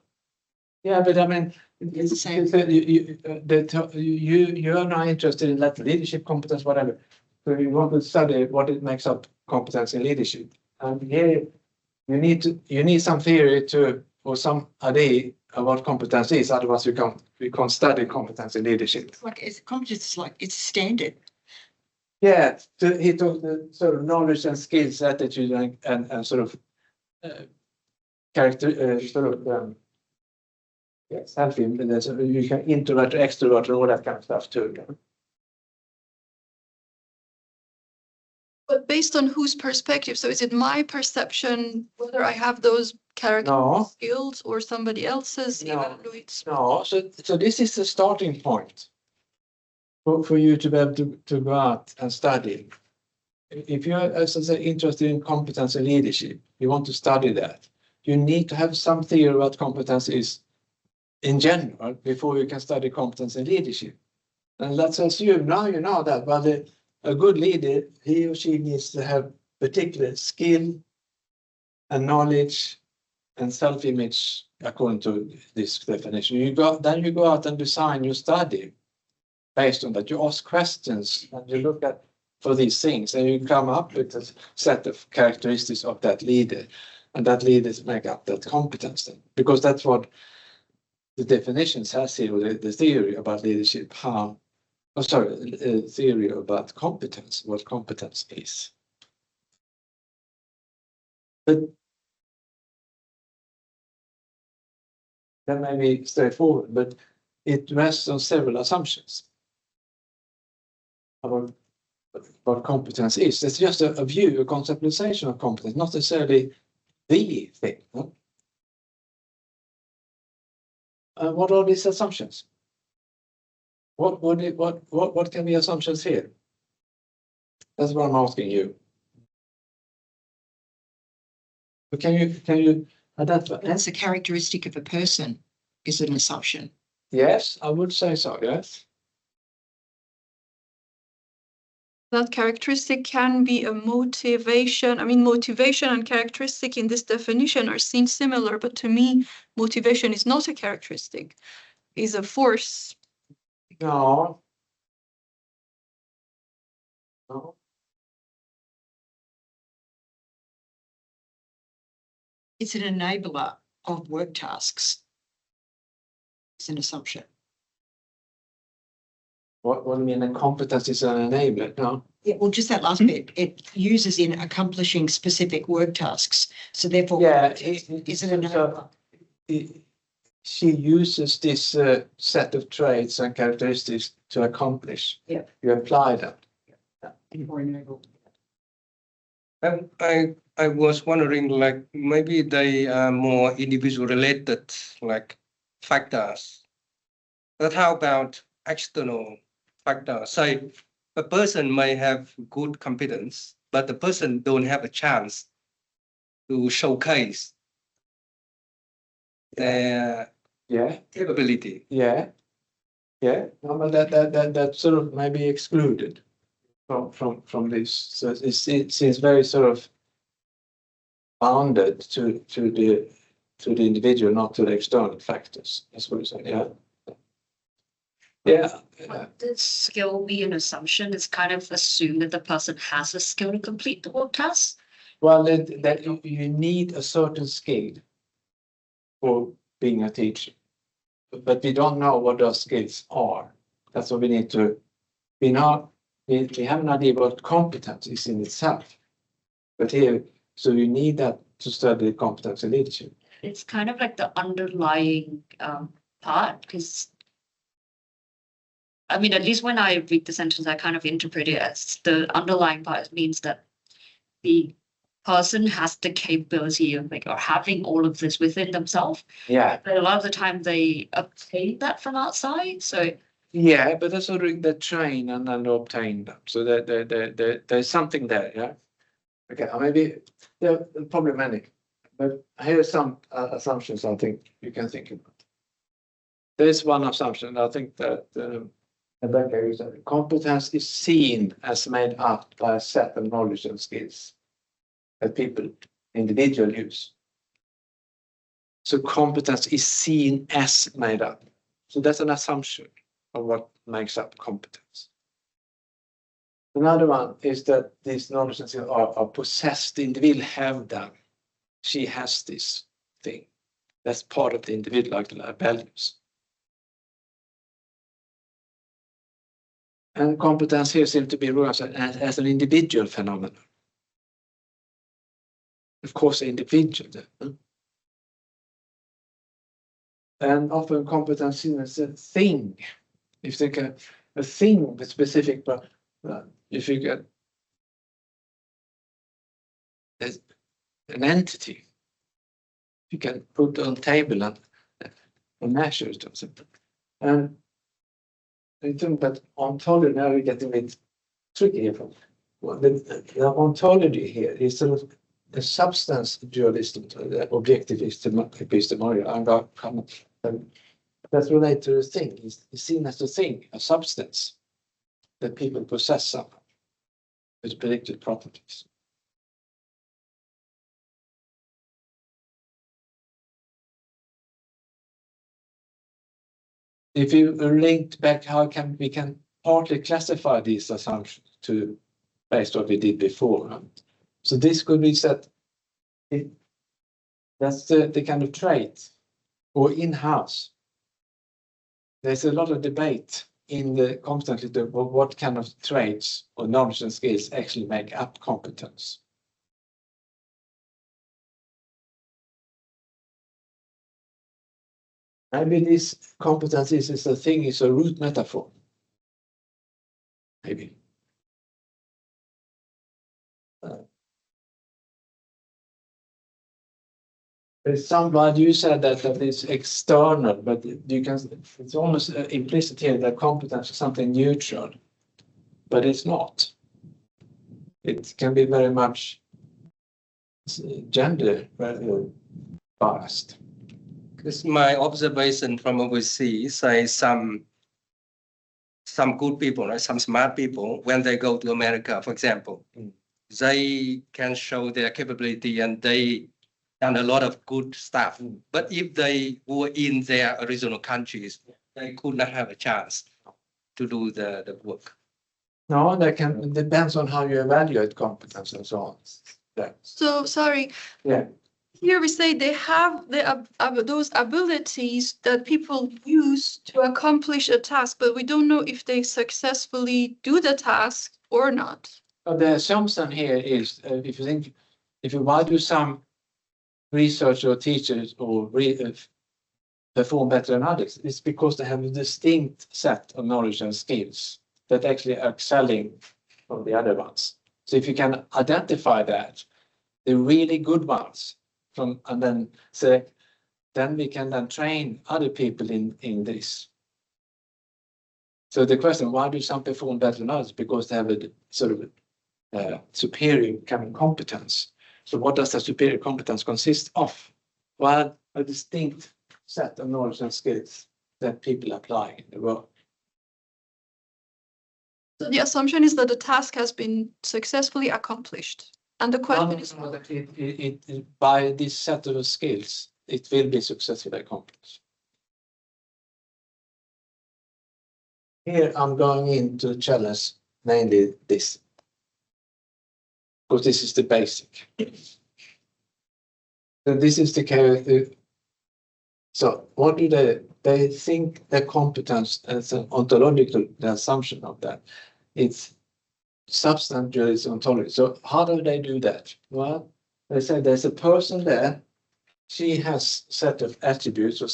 Yeah, but I mean, it's the same. You are not interested in leadership competence, whatever. So you want to study what it makes up competence in leadership. And here you need some theory or some idea of what competence is. Otherwise, we can't study competence in leadership. Competence is like, it's standard. Yeah, so he took the sort of knowledge and skills, attitude, and sort of character, self-image. You can introvert, extrovert, and all that kind of stuff too. But based on whose perspective? So is it my perception whether I have those character skills or somebody else's evaluates? No, so this is the starting point for you to be able to go out and study. If you're, as I say, interested in competence and leadership, you want to study that. You need to have some theory about competence is in general before you can study competence and leadership. And let's assume now you know that, but a good leader, he or she needs to have particular skill and knowledge and self-image according to this definition. Then you go out and design your study based on that. You ask questions and you look at for these things, and you come up with a set of characteristics of that leader, and that leaders make up that competence then, because that's what the definition says here, the theory about leadership, theory about competence, what competence is. But that may be straightforward, but it rests on several assumptions about what competence is. It's just a view, a conceptualization of competence, not necessarily the thing. No? What are these assumptions? What can be assumptions here? That's what I'm asking you. But can you identify? That's a characteristic of a person, is an assumption. Yes, I would say so, yes. That characteristic can be a motivation. I mean, motivation and characteristic in this definition are seen similar, but to me, motivation is not a characteristic, is a force. No. No. It's an enabler of work tasks. It's an assumption. What do you mean a competence is an enabler? No. Yeah, well, just that last bit, it uses in accomplishing specific work tasks. So therefore, Yeah, is it an enabler? She uses this set of traits and characteristics to accomplish. Yeah. You apply them. Or enable. I was wondering, like, maybe they are more individual related, like factors. But how about external factors? Say a person may have good competence, but the person don't have a chance to showcase their Yeah. capability. Yeah. Yeah. No, but that sort of may be excluded from this. So it seems very sort of bounded to the individual, not to the external factors. That's what you're saying. Yeah. Yeah. Would this skill be an assumption? It's kind of assumed that the person has a skill to complete the work task. Well, that you need a certain skill for being a teacher, but we don't know what those skills are. That's what we need to. We have an idea what competence is in itself, but here, so you need that to study competence in leadership. It's kind of like the underlying part, because I mean, at least when I read the sentence, I kind of interpret it as the underlying part means that the person has the capability of like or having all of this within themselves. Yeah. But a lot of the time they obtain that from outside. So Yeah, but that's sort of the train and then obtain them. So there's something there, yeah. Okay, maybe there are probably many, but here are some assumptions I think you can think about. There's one assumption I think that Rebecca is that competence is seen as made up by a set of knowledge and skills that people individually use. So competence is seen as made up. So that's an assumption of what makes up competence. Another one is that these knowledge and skills are possessed. The individual have them. She has this thing. That's part of the individual values. And competence here seems to be regarded as an individual phenomenon. Of course, individual. And often competence is a thing. If you think a thing with specific, but if you get an entity, you can put on table and measure it or something. And I think that ontology, now we get a bit tricky here. Well, the ontology here is sort of the substance dualism, the objectivist epistemology, and that's related to the thing. It's seen as a thing, a substance that people possess somehow with predicted properties. If you linked back, how we can partly classify these assumptions to based on what we did before. So this could be said, that's the kind of trait, or in-house. There's a lot of debate in the constantly what kind of traits or knowledge and skills actually make up competence. Maybe this competence is a thing, is a root metaphor. Maybe. There's somebody you said that is external, but you can. It's almost implicit here that competence is something neutral, but it's not. it can be very much gender biased. Because my observation from overseas say some good people, right, some smart people, when they go to America, for example, they can show their capability and they done a lot of good stuff. But if they were in their original countries, they could not have a chance to do the work. No, it depends on how you evaluate competence and so on. Yeah. So sorry. Yeah. Here we say they have those abilities that people use to accomplish a task, but we don't know if they successfully do the task or not. The assumption here is, if you want to do some research or teachers or perform better than others, it's because they have a distinct set of knowledge and skills that actually are excelling from the other ones. So if you can identify that, the really good ones, and then say, then we can then train other people in this. So the question, why do some perform better than others? Because they have a sort of superior kind of competence. So what does the superior competence consist of? Well, a distinct set of knowledge and skills that people apply in the work. So the assumption is that the task has been successfully accomplished. And the question is, by this set of skills, it will be successfully accomplished. Here I'm going into challenge mainly this, because this is the basic. So this is the character. So what do they think their competence as an ontological, the assumption of that, it's substance dualism ontology. So how do they do that? Well, they say there's a person there, she has a set of attributes or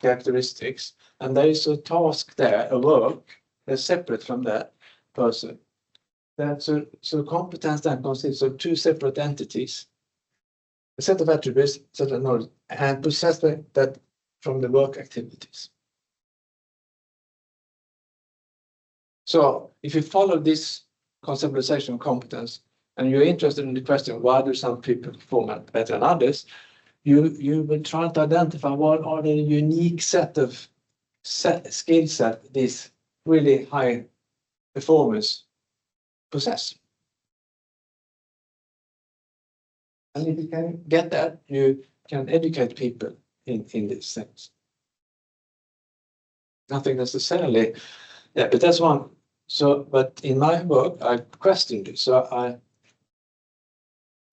characteristics, and there is a task there, a work that's separate from that person. So competence then consists of two separate entities, a set of attributes, set of knowledge, and possess that from the work activities. So if you follow this conceptualization of competence, and you're interested in the question, why do some people perform better than others, you will try to identify what are the unique set of skill set these really high performers possess. And if you can get that, you can educate people in these things. Nothing necessarily, yeah, but that's one. So, but in my work, I questioned it. So I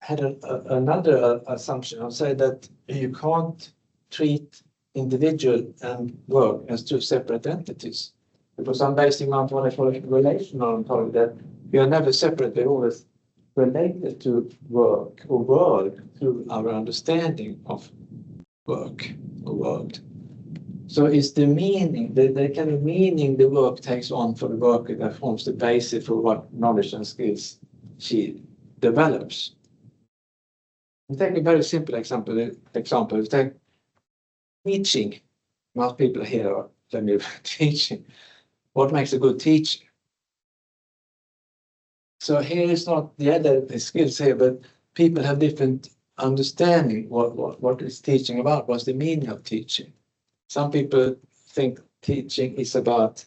had another assumption. I say that you can't treat individual and work as two separate entities, because I'm basing on what I call relational ontology, that we are never separate, they're always related to work or world through our understanding of work or world. So it's the meaning, the kind of meaning the work takes on for the worker that forms the basis for what knowledge and skills she develops. We take a very simple example. We take teaching. Most people here are familiar with teaching. What makes a good teacher? So here is not the other skills here, but people have different understanding what is teaching about, what's the meaning of teaching. Some people think teaching is about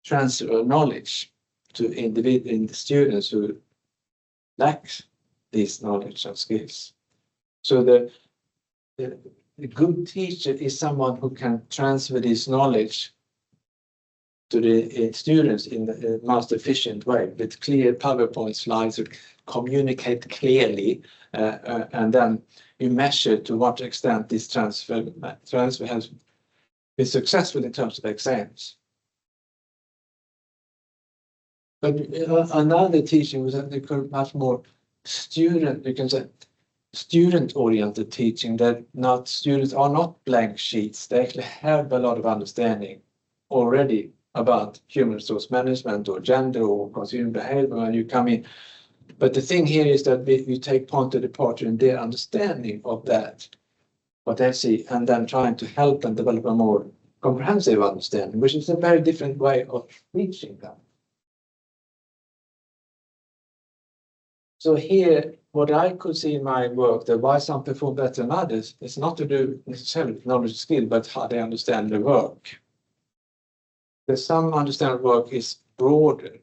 transfer of knowledge to students who lack these knowledge and skills. So the good teacher is someone who can transfer this knowledge to the students in the most efficient way, with clear PowerPoint slides, or communicate clearly, and then you measure to what extent this transfer has been successful in terms of exams. But another teaching was much more student, you can say, student-oriented teaching, that students are not blank sheets. They actually have a lot of understanding already about human resource management or gender or consumer behavior when you come in. But the thing here is that we take point of departure in their understanding of that, what they see, and then trying to help them develop a more comprehensive understanding, which is a very different way of teaching them. So here, what I could see in my work, that why some perform better than others, is not to do necessarily with knowledge skill, but how they understand the work. Because some understand work is broader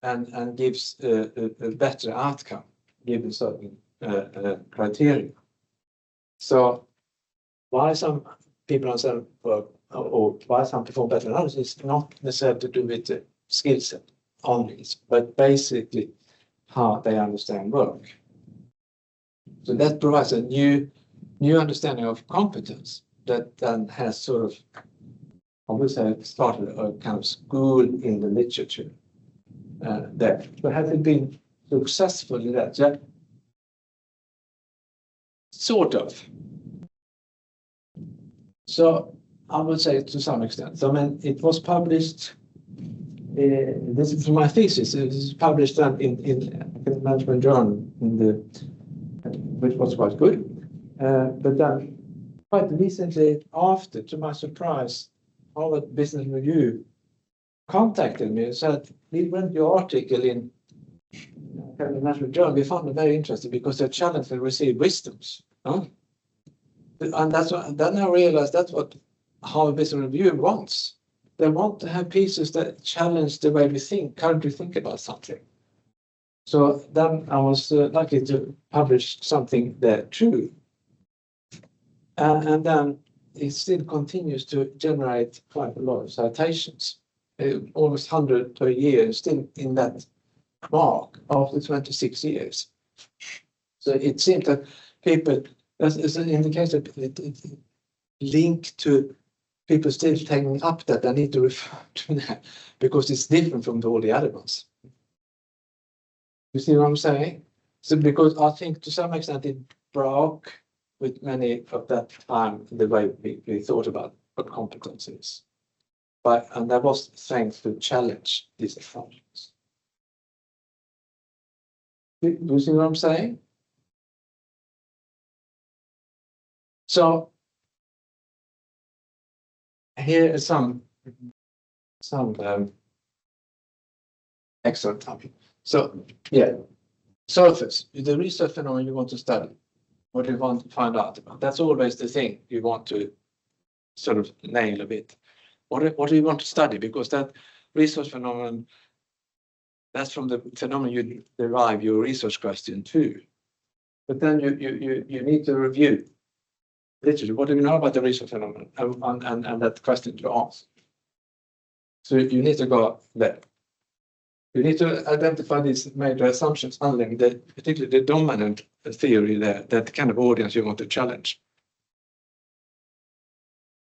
and gives a better outcome given certain criteria. So why some people understand work or why some perform better than others is not necessarily to do with the skill set only, but basically how they understand work. So that provides a new understanding of competence that then has sort of, I would say, started a kind of school in the literature there. But has it been successful in that? Yeah. Sort of. So I would say to some extent. So, I mean, it was published. This is from my thesis. It was published in Academic Management Journal, which was quite good. But then, quite recently, after, to my surprise, Harvard Business Review contacted me and said, "We read your article in Academic Management Journal. We found it very interesting because they challenged and received wisdoms." Huh? And that's what, then I realized that's what Harvard Business Review wants. They want to have pieces that challenge the way we currently think about something. So then I was lucky to publish something there too. And then it still continues to generate quite a lot of citations, almost 100 per year, still in that mark after 26 years. So it seems that people, as an indication, it linked to people still taking up that I need to refer to that because it's different from all the other ones. You see what I'm saying? So because I think to some extent it broke with many of that time the way we thought about what competence is. And that was thanks to challenge these assumptions. Do you see what I'm saying? So here is some excellent topic. So yeah, surface, the research phenomenon you want to study, what you want to find out about. That's always the thing you want to sort of nail a bit. What do you want to study? Because that research phenomenon, that's from the phenomenon you derive your research question to. But then you need to review literature. What do you know about the research phenomenon and that question you ask? So you need to go there. You need to identify these major assumptions underlying particularly the dominant theory there, that kind of audience you want to challenge.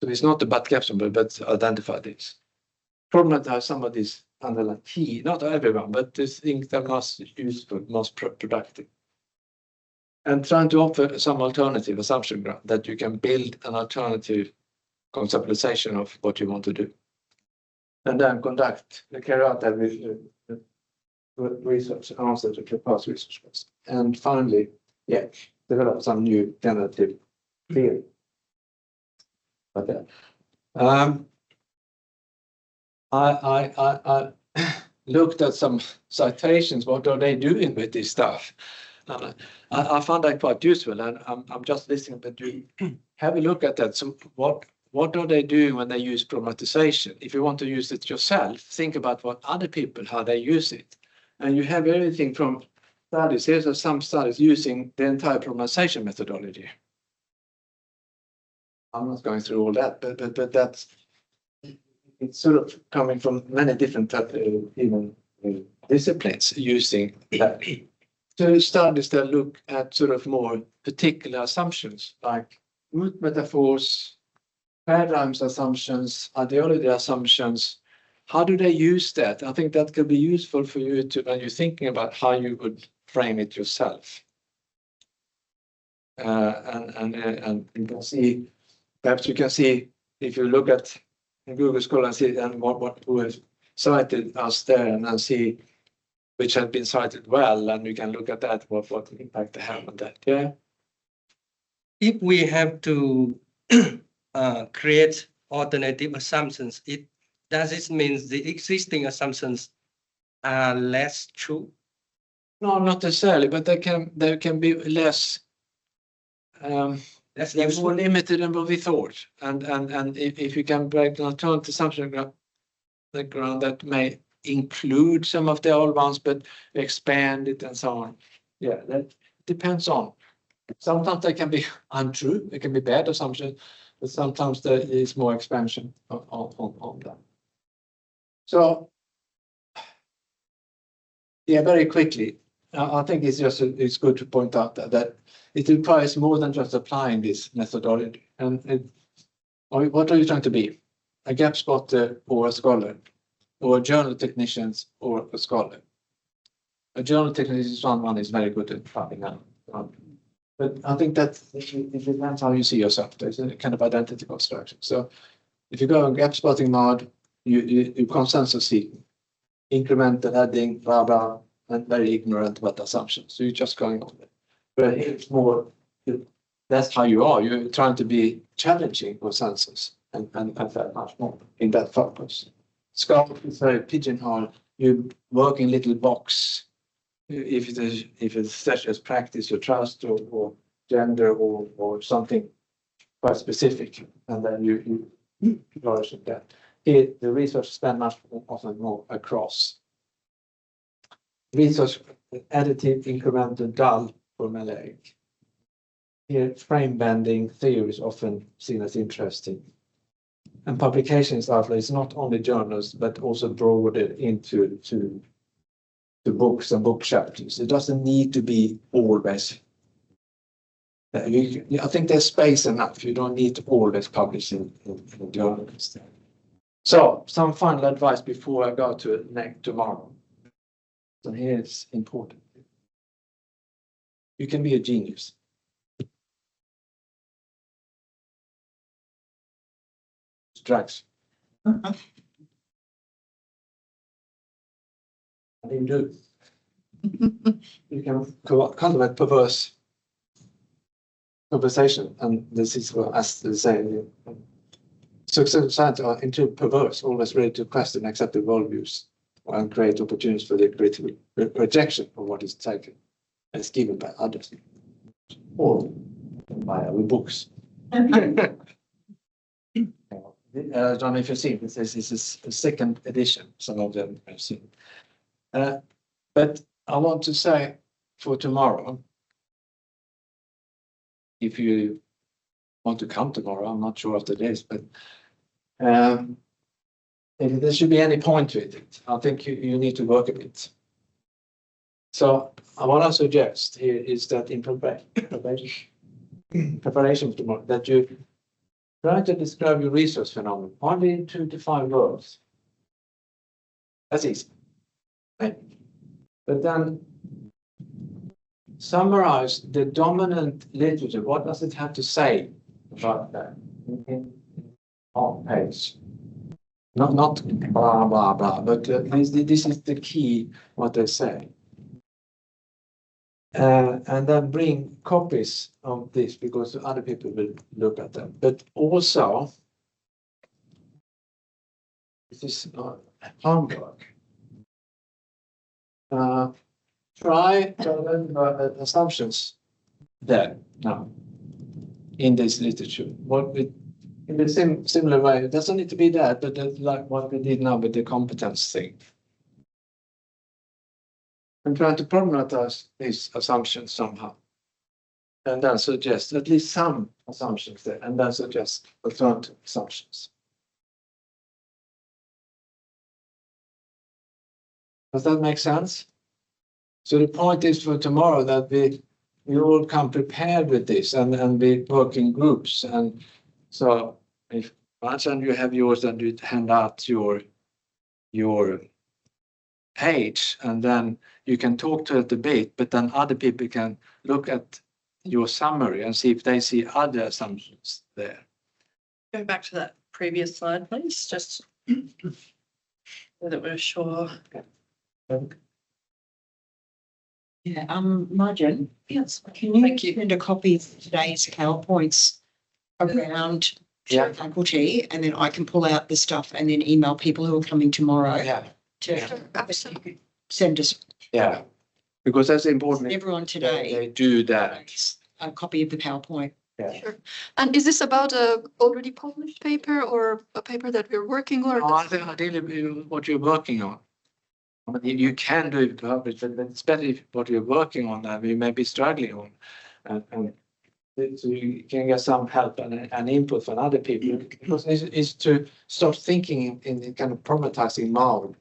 So it's not about caption, but identify these. Problematize some of these underlying key, not everyone, but the things that are most useful, most productive. And trying to offer some alternative assumption ground that you can build an alternative conceptualization of what you want to do. And then carry out that research answer to the past research question. And finally, yeah, develop some new generative theory. But I looked at some citations. What are they doing with this stuff? I found that quite useful, and I'm just listening. But you have a look at that. So what are they doing when they use problematization? If you want to use it yourself, think about what other people, how they use it. And you have everything from studies. Here's some studies using the entire problematization methodology. I'm not going through all that, but that's, it's sort of coming from many different even disciplines using that. So studies that look at sort of more particular assumptions like root metaphors, paradigms assumptions, ideology assumptions. How do they use that? I think that could be useful for you to when you're thinking about how you would frame it yourself. And you can see, perhaps you can see if you look at Google Scholar and see and what who have cited us there and then see which have been cited well, and you can look at that, what impact they have on that. Yeah. If we have to create alternative assumptions, does it mean the existing assumptions are less true? No, not necessarily, but they can be less. That's They're useful. more limited than what we thought, and if you can break an alternative assumption ground that may include some of the old ones, but expand it and so on. Yeah, that depends on. Sometimes they can be untrue, it can be bad assumptions, but sometimes there is more expansion on that. So, yeah, very quickly, I think it's good to point out that it requires more than just applying this methodology. And what are you trying to be? A gap spotter or a scholar? Or a journal technician or a scholar? A journal technician is someone is very good at finding out. But I think that it depends how you see yourself. There's a kind of identity construction. So if you go on gap spotting mode, you consensus seeking, incremental adding, blah, blah, and very ignorant about assumptions. So you're just going on there. But it's more, that's how you are. You're trying to be challenging consensus and that much more in that focus. Scholar is very pigeonhole. You work in little box. If it's such as practice or trust or gender or something quite specific, and then you flourish in that. Here, the research spend much often more across. Research additive, incremental, dull, formulaic. Here, frame bending theory is often seen as interesting. And publications outlet is not only journals, but also broader into books and book chapters. It doesn't need to be always. I think there's space enough. You don't need to always publish in journals. So some final advice before I go to next tomorrow. So here's important. You can be a genius. Drugs. What do you do? You can cultivate perverse conversation, and this is what, as they say, successful science are into perverse, always ready to question accepted worldviews and create opportunities for the critical rejection of what is taken as given by others or by our books. I don't know if you've seen this. This is a second edition. Some of them have seen. But I want to say for tomorrow, if you want to come tomorrow, I'm not sure after this, but if there should be any point to it, I think you need to work a bit. So what I suggest here is that in preparation for tomorrow, that you try to describe your research phenomenon only in 2 to 5 words. That's easy. Right? But then summarize the dominant literature. What does it have to say about that on page? Not blah, blah, blah, but this is the key, what they say. And then bring copies of this because other people will look at them. But also, this is homework. Try to learn assumptions there now in this literature. What we, in the similar way, it doesn't need to be that, but like what we did now with the competence thing. And try to problematize these assumptions somehow. And then suggest at least some assumptions there, and then suggest alternative assumptions. Does that make sense? So the point is for tomorrow that we all come prepared with this and we work in groups. And so if once and you have yours, then you hand out your page, and then you can talk to it a bit, but then other people can look at your summary and see if they see other assumptions there. Go back to that previous slide, please, just so that we're sure. Yeah, Margin. Yes. Can you Thank you. send a copy of today's PowerPoints around to Yeah. the faculty, and then I can pull out the stuff and then email people who are coming tomorrow Yeah. to Absolutely. send us. Yeah. Because that's important. Everyone They today, do that. a copy of the PowerPoint. Yeah. Sure. And is this about a already published paper or a paper that we're working on? No, I think ideally what you're working on. I mean, you can do it public, but it's better if what you're working on that you may be struggling on. And so you can get some help and input from other people. Because it's to start thinking in kind of problematizing mode.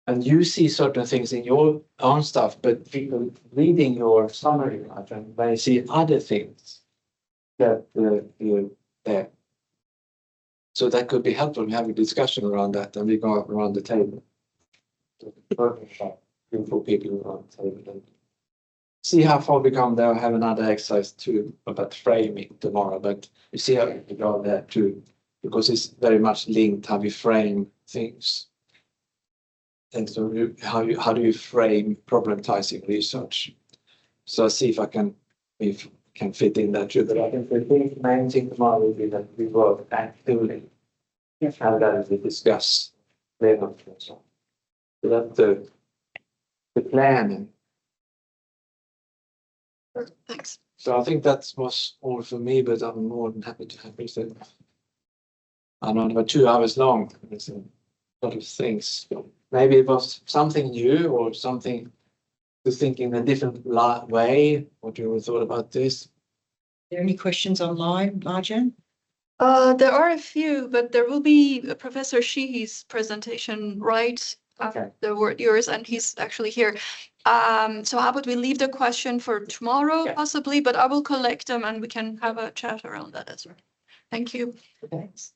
And you see certain things in your own stuff, but people reading your summary, right, and they see other things that there. So that could be helpful. We have a discussion around that, and we go around the table. For people around the table and see how far we come there. I have another exercise too about framing tomorrow, but you see how we go there too, because it's very much linked how we frame things. And so how do you frame problematizing research? So I'll see if I can fit in that too. But I think the main thing tomorrow will be that we work actively and that we discuss later. So that's the planning. Thanks. So I think that was all for me, but I'm more than happy to have it. I know about 2 hours long. There's a lot of things. Maybe it was something new or something to think in a different way. What you thought about this? Are there any questions online, Marjan? There are a few, but there will be Professor Sheehy's presentation right after the word yours, and he's actually here. So how about we leave the question for tomorrow, possibly, but I will collect them and we can have a chat around that as well. Thank you. Thanks.